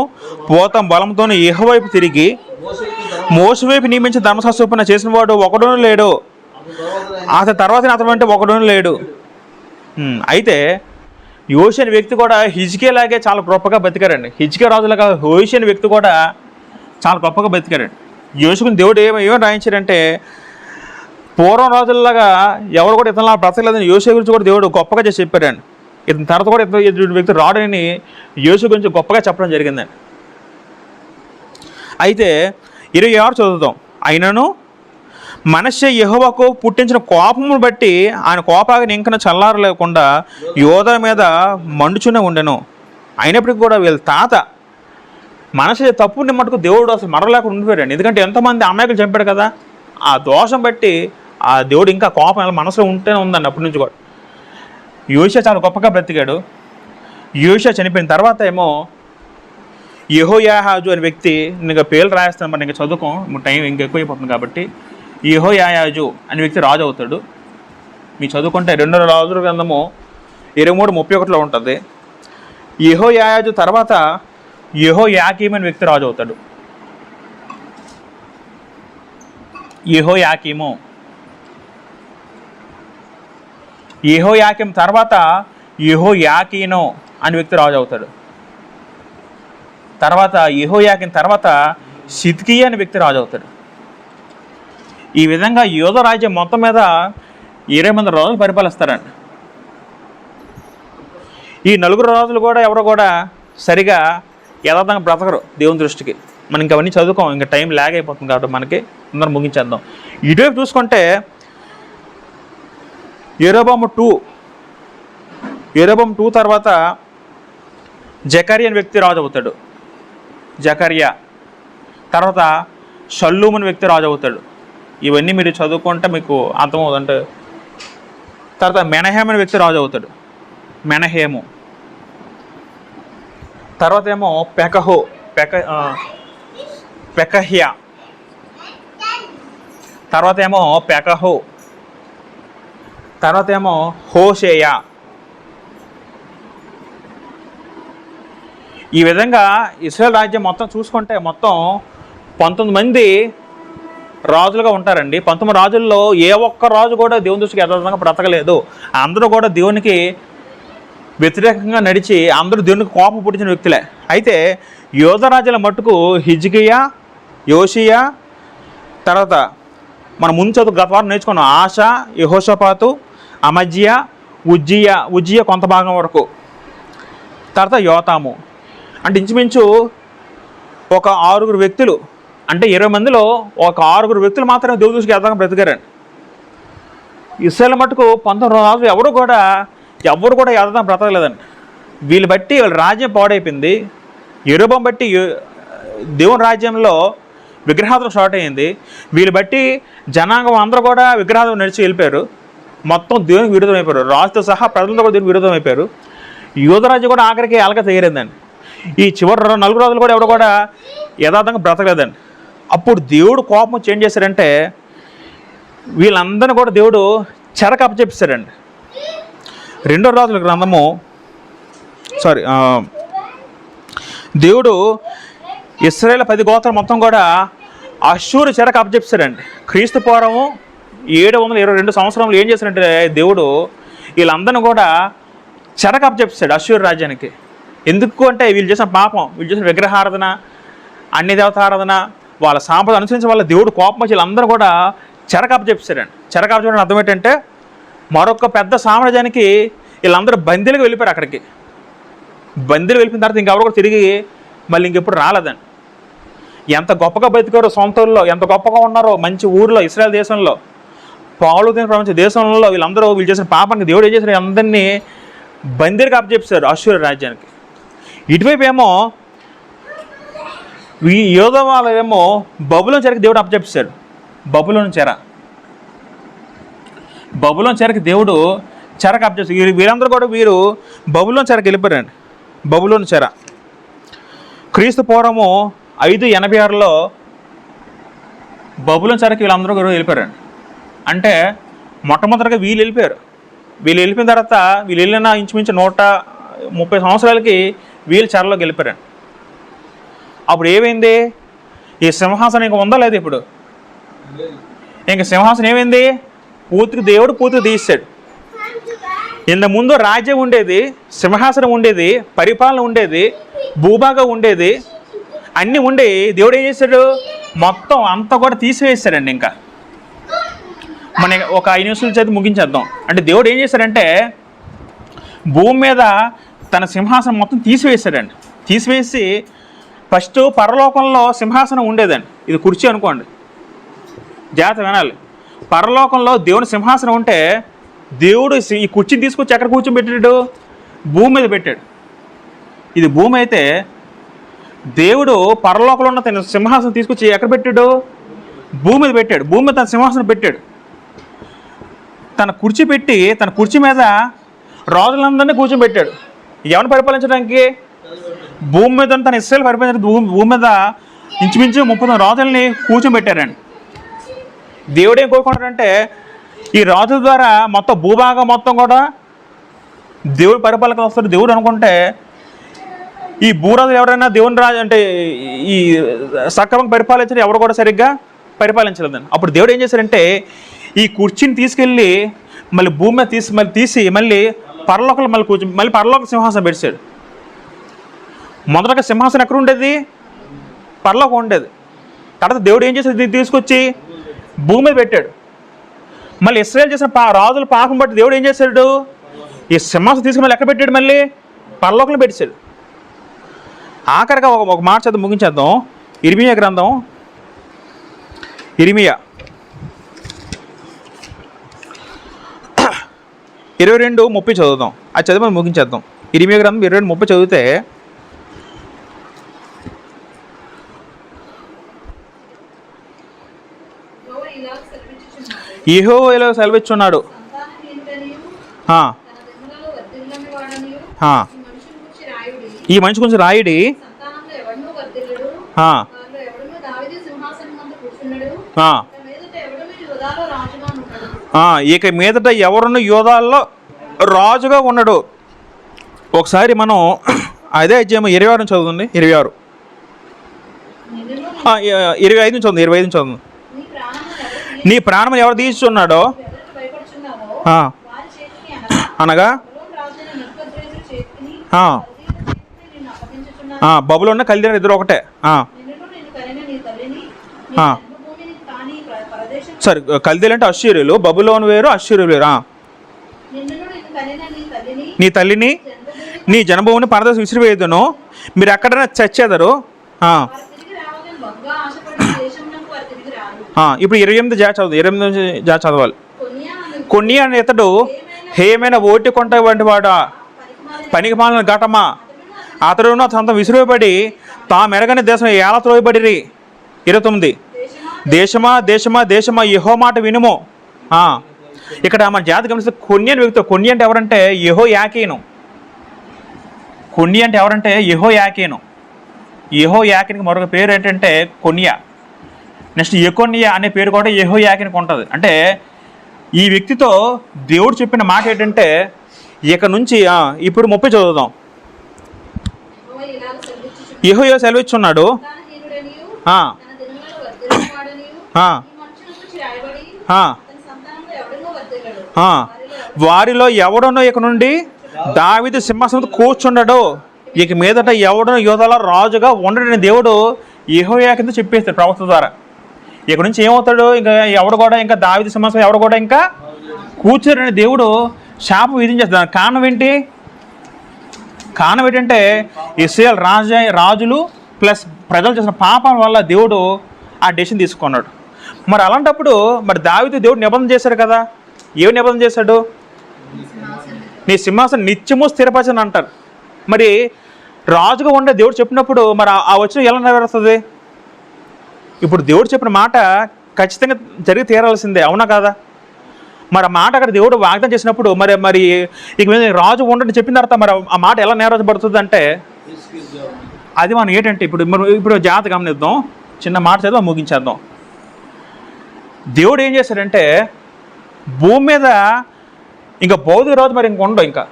పూర్ణ బలంతోనూ యెహోవా వైపు తిరిగి మోషే వైపు నియమించిన ధర్మశాస్త్ర చేసిన వాడు ఒకడును లేడు. అతని తర్వాత అతను అంటే ఒకడును లేడు. అయితే యోషియా అనే వ్యక్తి కూడా హిజ్కియాలాగే చాలా గొప్పగా బతికారండి. హిజ్కియా రాజులాగా యోషియా అనే వ్యక్తి కూడా చాలా గొప్పగా బతికారండి. యోషియాని దేవుడు ఏమేమి రాయించాడంటే పూర్వం రాజుల్లాగా ఎవరు కూడా ఇతను బ్రతకలేదని యోషియా గురించి కూడా దేవుడు గొప్పగా చేసి చెప్పాడండి. ఇతని తర్వాత కూడా ఇతను వ్యక్తి రాడని యోషియా గురించి గొప్పగా చెప్పడం జరిగిందండి. అయితే 26 చదువుతాం. అయినను మనష్షే యెహోవాకు పుట్టించిన కోపమును బట్టి ఆయన కోపాన్ని ఇంకన చల్లారలేకుండా యోధ మీద మండుచునే ఉండెను. అయినప్పటికీ కూడా వీళ్ళ తాత మనష్షే తప్పుని మటుకు దేవుడు అసలు మరలేకుండా ఉండిపోయాడు. ఎందుకంటే ఎంతమంది అమాయకులు చంపాడు కదా. ఆ దోషం బట్టి ఆ దేవుడు ఇంకా కోపం మనసులో ఉంటేనే ఉందండి అప్పటి నుంచి కూడా. యోషియా చాలా గొప్పగా బ్రతికాడు. యోషియా చనిపోయిన తర్వాత ఏమో యెహోయాహాజు అనే వ్యక్తి, ఇంకా పేర్లు రాయేస్తాను మరి ఇంకా చదువుకో, టైం ఇంకా ఎక్కువైపోతుంది కాబట్టి. యెహోయాహాజు అనే వ్యక్తి రాజు అవుతాడు. మీరు చదువుకుంటే 2వ రాజుల గ్రంథము 23:31 ఉంటుంది. యెహోయాహాజు తర్వాత యెహోయాకీము అనే వ్యక్తి రాజు అవుతాడు. యెహోయాకీము తర్వాత యెహోయాకీను అనే వ్యక్తి రాజు అవుతాడు. తర్వాత యెహోయాకీను తర్వాత సిద్కియా అనే వ్యక్తి రాజు అవుతాడు. ఈ విధంగా యోధ రాజ్యం మొత్తం మీద 20 మంది రాజులు పరిపాలిస్తారండి. ఈ 4 రాజులు కూడా ఎవరు కూడా సరిగా యథార్థంగా బ్రతకరు దేవుని దృష్టికి. మనం ఇంకా అవన్నీ చదువుకోం, ఇంకా టైం ల్యాగ్ అయిపోతుంది కాబట్టి మనకి అందరం ముగించేద్దాం. ఇటువైపు చూసుకుంటే యెరోబాము 2 తర్వాత జకర్యా అనే వ్యక్తి రాజు అవుతాడు. జకర్యా తర్వాత షల్లూము అనే వ్యక్తి రాజు అవుతాడు. ఇవన్నీ మీరు చదువుకుంటే మీకు అర్థమవుతుంది. అంటే తర్వాత మెనహేము అనే వ్యక్తి రాజు అవుతాడు. మెనహేము తర్వాత ఏమో పెకహ్యా, తర్వాత ఏమో పెకహు, తర్వాత ఏమో హోషేయ. ఈ విధంగా ఇశ్రాయేల్ రాజ్యం మొత్తం చూసుకుంటే మొత్తం 19 మంది రాజులుగా ఉంటారండి. 19 రాజుల్లో ఏ ఒక్క రాజు కూడా దేవుని దృష్టికి యథార్థంగా బ్రతకలేదు. అందరూ కూడా దేవునికి వ్యతిరేకంగా నడిచి అందరూ దేవునికి కోపం పుట్టించిన వ్యక్తులే. అయితే యోధ రాజుల మట్టుకు హిజ్కియా, యోషియా, తర్వాత మనం ముందు చదువు గత వారం నేర్చుకున్నాం ఆశా, యెహోషాపాతు, అమజ్జియా, ఉజ్జియా కొంత భాగం వరకు, తర్వాత యోతాము. అంటే ఇంచుమించు ఒక 6 వ్యక్తులు, అంటే 20 మందిలో ఒక 6 వ్యక్తులు మాత్రమే దేవుని దృష్టికి యథార్థంగా బ్రతికారండి. ఇశ్రాయేలు మట్టుకు 19 రాజులు ఎవరు కూడా యథార్థంగా బ్రతకలేదండి. వీళ్ళు బట్టి వీళ్ళ రాజ్యం పాడైపోయింది. యెరొబోము బట్టి దేవుని రాజ్యంలో విగ్రహార్థం స్టార్ట్ అయ్యింది. వీళ్ళు బట్టి జనాంగం అందరూ కూడా విగ్రహార్థం నడిచి వెళ్ళిపోయారు. మొత్తం దేవునికి విరుద్ధం అయిపోయారు. రాజుతో సహా ప్రజలతో కూడా దేవునికి విరుద్ధం అయిపోయారు. యూదరాజ్యం కూడా ఆఖరికి అలక తయారైందండి. ఈ చివరి 4 రాజులు కూడా ఎవరు కూడా యథార్థంగా బ్రతకలేదండి. అప్పుడు దేవుడు కోపం చేంజ్ చేశారంటే వీళ్ళందరినీ కూడా దేవుడు చెరకు అప్పచెప్పారండి. 2వ రాజుల గ్రంథము దేవుడు ఇశ్రాయేలు 10 గోత్రాలు మొత్తం కూడా అష్షూరు చెరకు అప్పచెప్పారండి. క్రీస్తు పూర్వము 722 సంవత్సరంలో ఏం చేశారంటే దేవుడు వీళ్ళందరినీ కూడా చెరకు అప్పచెప్పాడు అష్షూరు రాజ్యానికి. ఎందుకు అంటే వీళ్ళు చేసిన పాపం, వీళ్ళు చేసిన విగ్రహారాధన, అన్ని దేవతారాధన, వాళ్ళ సాంప్రదాయం అనుసరించి వాళ్ళ దేవుడు కోపం వచ్చి వీళ్ళందరూ కూడా చెరకు అప్పచెప్పారండి. చెరకు అప్పచెప్పడం అర్థం ఏంటంటే మరొక పెద్ద సామ్రాజ్యానికి వీళ్ళందరూ బందీలుగా వెళ్ళిపోయారు. అక్కడికి బందీలు వెళ్ళిపోయిన తర్వాత ఇంకెవరు కూడా తిరిగి మళ్ళీ ఇంకెప్పుడు రాలేదండి. ఎంత గొప్పగా బతికారో సొంత ఊళ్ళో, ఎంత గొప్పగా ఉన్నారో మంచి ఊరిలో, ఇశ్రాయేల్ దేశంలో, పాలు తిన ప్రపంచ దేశంలో వీళ్ళు చేసిన పాపానికి దేవుడు ఏం చేశారు, అందరినీ బందీలుగా అప్పచెప్పారు అష్షూరు రాజ్యానికి. ఇటువైపు ఏమో ఈ యోధ వాళ్ళేమో బబులోను చెరకి దేవుడు అప్పచెప్పారు. బబులోను చెరకి దేవుడు చెరకు అప్పచెప్పారు. వీరందరూ కూడా బబులోను చెరకు వెళ్ళిపోయారండి. బబులోను చెర క్రీస్తు పూర్వము 586లో బబులోను చెరకి వీళ్ళందరూ కూడా వెళ్ళిపోయారండి. అంటే మొట్టమొదటిగా వీళ్ళు వెళ్ళిపోయారు. వీళ్ళు వెళ్ళిపోయిన తర్వాత వీళ్ళు వెళ్ళిన ఇంచుమించు 130 సంవత్సరాలకి వీళ్ళు చెరలోకి వెళ్ళిపోయారండి. అప్పుడు ఏమైంది, ఈ సింహాసనం ఇంకా ఉందా లేదు? ఇప్పుడు ఇంక సింహాసనం ఏమైంది, దేవుడు తీసాడు. ఇంత ముందు రాజ్యం ఉండేది, సింహాసనం ఉండేది, పరిపాలన ఉండేది, భూభాగం ఉండేది, అన్నీ ఉండే. దేవుడు ఏం చేశాడు, మొత్తం అంతా కూడా తీసివేశాడండి. ఇంకా మన ఒక 5 నిమిషాల చేతి ముగించేద్దాం. అంటే దేవుడు ఏం చేశాడంటే భూమి మీద తన సింహాసనం మొత్తం తీసివేశాడండి. తీసివేసి ఫస్ట్ పరలోకంలో సింహాసనం ఉండేదండి. ఇది కుర్చీ అనుకోండి, జాగ్రత్త వినాలి. పరలోకంలో దేవుని సింహాసనం ఉంటే దేవుడు ఈ కుర్చీని తీసుకొచ్చి ఎక్కడ కూర్చోబెట్టాడు, భూమి మీద పెట్టాడు. ఇది భూమి అయితే దేవుడు పరలోకంలో ఉన్న తన సింహాసనం తీసుకొచ్చి ఎక్కడ పెట్టాడు, భూమి మీద పెట్టాడు. భూమి మీద తన సింహాసనం పెట్టాడు. తన కుర్చీ పెట్టి తన కుర్చీ మీద రాజులందరినీ కూర్చోబెట్టాడు. ఎవరిని పరిపాలించడానికి, భూమి మీద తన ఇశ్రాయేలు పరిపాలించడానికి భూమి మీద ఇంచుమించు 30 రాజుల్ని కూర్చోబెట్టారండి. దేవుడు ఏం కోరుకుంటాడంటే ఈ రాజుల ద్వారా మొత్తం భూభాగం మొత్తం కూడా దేవుడు పరిపాలన వస్తాడు దేవుడు అనుకుంటే, ఈ భూరాజులు ఎవరైనా దేవుని రాజు అంటే ఈ సక్రమంగా పరిపాలించడం ఎవరు కూడా సరిగ్గా పరిపాలించలేదండి. అప్పుడు దేవుడు ఏం చేశారంటే ఈ కుర్చీని తీసుకెళ్ళి మళ్ళీ భూమి మీద తీసి మళ్ళీ పరలోకంలో మళ్ళీ పరలోక సింహాసనం పెట్టాడు. మొదటగా సింహాసనం ఎక్కడ ఉండేది, పరలోకం ఉండేది. తర్వాత దేవుడు ఏం చేశాడు, దీన్ని తీసుకొచ్చి భూమి మీద పెట్టాడు. మళ్ళీ ఇశ్రాయేలు చేసిన రాజుల పాపం బట్టి దేవుడు ఏం చేశాడు, ఈ సింహాసనం తీసుకుని మళ్ళీ ఎక్కడ పెట్టాడు, మళ్ళీ పరలోకంలో పెట్టాడు. ఆఖరిగా ఒక మాట చదువు ముగించేద్దాం. ఇర్మియా గ్రంథం, ఇర్మియా 22:30 చదువుదాం. అది చదివి ముగించేద్దాం. ఇర్మియా గ్రంథం 22:30 చదివితే యెహోవా ఇలా సెలవిచ్చున్నాడు, ఈ మనిషి గురించి రాయుడి. సంతానంలో ఎవడునూ వర్ధిల్లడు, ఆ, వారిలో ఎవడునూ దావీదు సింహాసనం మీద కూర్చున్నాడు, ఆ, ఇక మీదట ఎవడునూ యూదాలో రాజుగా ఉన్నాడు. ఇక మీదట ఎవరున్న యోధాల్లో రాజుగా ఉన్నాడు. ఒకసారి మనం అదే అధ్యాయం 26 నుంచి చదువుతుంది. 26 నిన్నును 25 నుంచి చదువు. 25 నుంచి చదువు. నీ ప్రాణమును ఎవరు నీ ప్రాణం ఎవరు తీస్తున్నాడో ఎవరికి భయపడుచున్నావో ఆ, వారి చేతికి అనగా అనగా బబులోను రాజైన నెబుకద్నెజరు చేతికిని ఆ, కల్దీయుల చేతికిని నిన్ను అప్పగించుచున్నాను. బబులోన్న కలిదిన ఇద్దరు ఒకటే. నిన్ను కనిన నీ తల్లిని నీ ఆ. జన్మభూమిని కాని ప్రదేశం సరే, కల్దీలు అంటే అశ్షూరులు, బబులోను వేరు, అశ్షూరులు వేరు. నిన్ను కనిన నీ తల్లిని నీ తల్లిని జన్మభూమిని నీ జనభూమిని పరదేశం విసిరివేయుదును, మీరు ఎక్కడైనా చచ్చేదరు. వారు తిరిగి రావాలని బహుగా ఆశపడిన దేశమునకు వారు తిరిగి రారు. ఇప్పుడు 28 చదువు. 28 నుంచి చదవాలి. కొనియా అను కొన్ని అని ఇతడు హేమైన ఓటి కొంట వంటి వాడా, పనికిమాలిన పనికి మాలిన ఘటమా, అతడును సొంతం విసిరివేయబడి తా మెరగని దేశం ఎలా త్రోయబడిరి. 29 దేశమా దేశమా దేశమా యెహో మాట వినుము. ఇక్కడ మన జాతి గమనిస్తే కొన్ని అని వ్యక్తి. కొన్ని అంటే ఎవరంటే యెహో యాకీను. కొన్ని అంటే ఎవరంటే యెహో యాకీను. యెహో యాకీనికి మరొక పేరు ఏంటంటే కొన్యా. నెక్స్ట్ ఎకొన్యా అనే పేరు కూడా యెహో యాకీనికి ఉంటుంది. అంటే ఈ వ్యక్తితో దేవుడు చెప్పిన మాట ఏంటంటే ఇక నుంచి ఇప్పుడు 30 చదువుదాం. యెహోవా ఇలాగ సెలవిచ్చుచున్నాడు. యెహోవా సెలవిచ్చున్నాడు. సంతానహీనుడనియు ఆ, తన దినములలో వర్ధిల్లనివాడనియు ఆ, ఈ మనుషుని గురించి రాయబడి ఆ, తన సంతానంలో ఎవడునూ వర్ధిల్లడు. వారిలో ఎవడనో ఇక నుండి దావీదు సింహాసనం కూర్చుండడు, ఇక మీదట ఎవడనో యోధాల రాజుగా ఉండడని దేవుడు యెహోవా కింద చెప్పేస్తాడు ప్రవక్త ద్వారా. ఇక నుంచి ఏమవుతాడు, ఇంకా ఎవడు కూడా ఇంకా దావీదు సింహాసనం ఎవడు కూడా ఇంకా కూర్చోరని దేవుడు శాపం విధించేస్తాడు. కారణం ఏంటి? కారణం ఏంటంటే ఇశ్రాయేలు రాజులు ప్లస్ ప్రజలు చేసిన పాపం వల్ల దేవుడు ఆ డెసిషన్ తీసుకున్నాడు. మరి అలాంటప్పుడు మరి దావీదు దేవుడు నిబంధన చేశాడు కదా. ఏమి నిబంధన చేశాడు? నీ సింహాసనం నిత్యము స్థిరపరచని అంటారు. మరి రాజుగా ఉండే దేవుడు చెప్పినప్పుడు మరి ఆ వచనం ఎలా నెరవేరుతుంది? ఇప్పుడు దేవుడు చెప్పిన మాట ఖచ్చితంగా జరిగి తీరాల్సిందే, అవునా కాదా? మరి ఆ మాట అక్కడ దేవుడు వాగ్దానం చేసినప్పుడు మరి ఇక మీద రాజు ఉండని చెప్పిన తర్వాత మరి ఆ మాట ఎలా నెరవేర్చబడుతుంది అంటే అది మనం ఏంటంటే ఇప్పుడు జాగ్రత్త గమనిద్దాం. చిన్న మాట చదివి ముగించేద్దాం. దేవుడు ఏం చేశాడంటే భూమి మీద ఇంకా బౌద్ధ రాజు మరి ఇంక ఉండవు. ఇంకా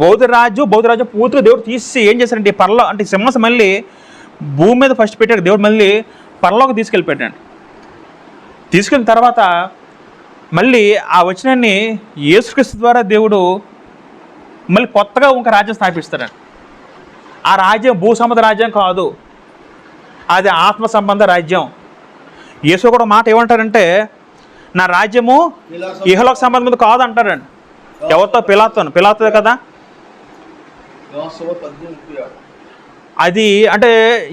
బౌద్ధ రాజ్యం పూర్తిగా దేవుడు తీసి ఏం చేశాడంటే పరలో అంటే సింహాసనం మళ్ళీ భూమి మీద ఫస్ట్ పెట్టాడు దేవుడు, మళ్ళీ పరలోకి తీసుకెళ్ళిపోయాడు. తీసుకెళ్ళిన తర్వాత మళ్ళీ ఆ వచనాన్ని యేసుక్రీస్తు ద్వారా దేవుడు మళ్ళీ కొత్తగా ఒక రాజ్యం స్థాపిస్తాడు. ఆ రాజ్యం భూ సంబంధ రాజ్యం కాదు, అది ఆత్మ సంబంధ రాజ్యం. యేసు కూడా మాట ఏమంటారంటే నా రాజ్యము ఇహలోక సంబంధం కాదు అంటారండి. ఎవరితో? పిలాతోనే కదా. అది అంటే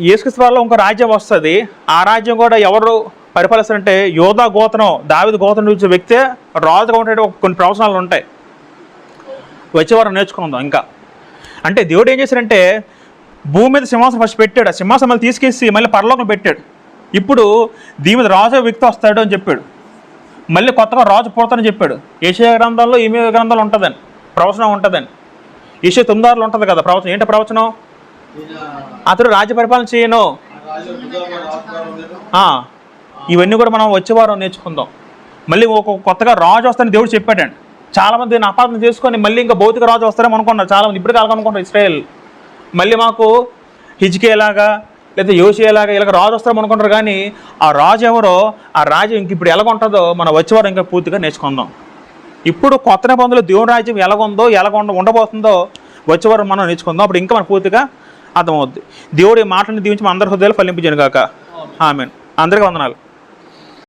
యేసుక్రీస్తు వల్ల ఇంకో రాజ్యం వస్తుంది. ఆ రాజ్యం కూడా ఎవరు పరిపాలిస్తారంటే యోధా గోత్రం, దావీదు గోత్రం నుంచి వ్యక్తే రాజుగా ఉండే కొన్ని ప్రవచనాలు ఉంటాయి. వచ్చేవారం నేర్చుకుందాం. ఇంకా అంటే దేవుడు ఏం చేశాడంటే భూమి మీద సింహాసనం ఫస్ట్ పెట్టాడు. ఆ సింహాసనం మళ్ళీ తీసుకేసి మళ్ళీ పరలోకం పెట్టాడు. ఇప్పుడు దీని మీద రాజు వ్యక్తి వస్తాడు అని చెప్పాడు. మళ్ళీ కొత్తగా రాజు పుడతానని చెప్పాడు. యెషయా గ్రంథంలో ఈమె గ్రంథాలు ఉంటుందని ప్రవచనం ఉంటుందని. యెషయా 9:6 ఉంటుంది కదా ప్రవచనం. ఏంటి ప్రవచనం? అతడు రాజ్య పరిపాలన చేయను. ఇవన్నీ కూడా మనం వచ్చేవారం నేర్చుకుందాం. మళ్ళీ ఒక కొత్తగా రాజు వస్తానని దేవుడు చెప్పాడండి. చాలామంది దీన్ని అపార్థం చేసుకొని మళ్ళీ ఇంకా భౌతిక రాజు వస్తారేమో అనుకున్నారు. చాలామంది ఇప్పటికీ అనుకుంటారు ఇశ్రాయేల్ మళ్ళీ మాకు హిజ్కియాలాగా లేదా యోషియాలాగా ఇలాగ రాజు వస్తారేమో అనుకుంటారు. కానీ ఆ రాజు ఎవరో, ఆ రాజు ఇంక ఇప్పుడు ఎలాగుంటుందో మనం వచ్చేవారు ఇంకా పూర్తిగా నేర్చుకుందాం. ఇప్పుడు కొత్త నిబంధనలో దేవుని రాజ్యం ఎలాగుందో ఉండబోతుందో వచ్చేవారు మనం నేర్చుకుందాం. అప్పుడు ఇంకా మన పూర్తిగా అర్థమవుద్ది. దేవుడి మాటని దీవించి మన అందరి హృదయాలు ఫలింపజేయను గాక. ఆమేన్. అందరికీ వందనాలు.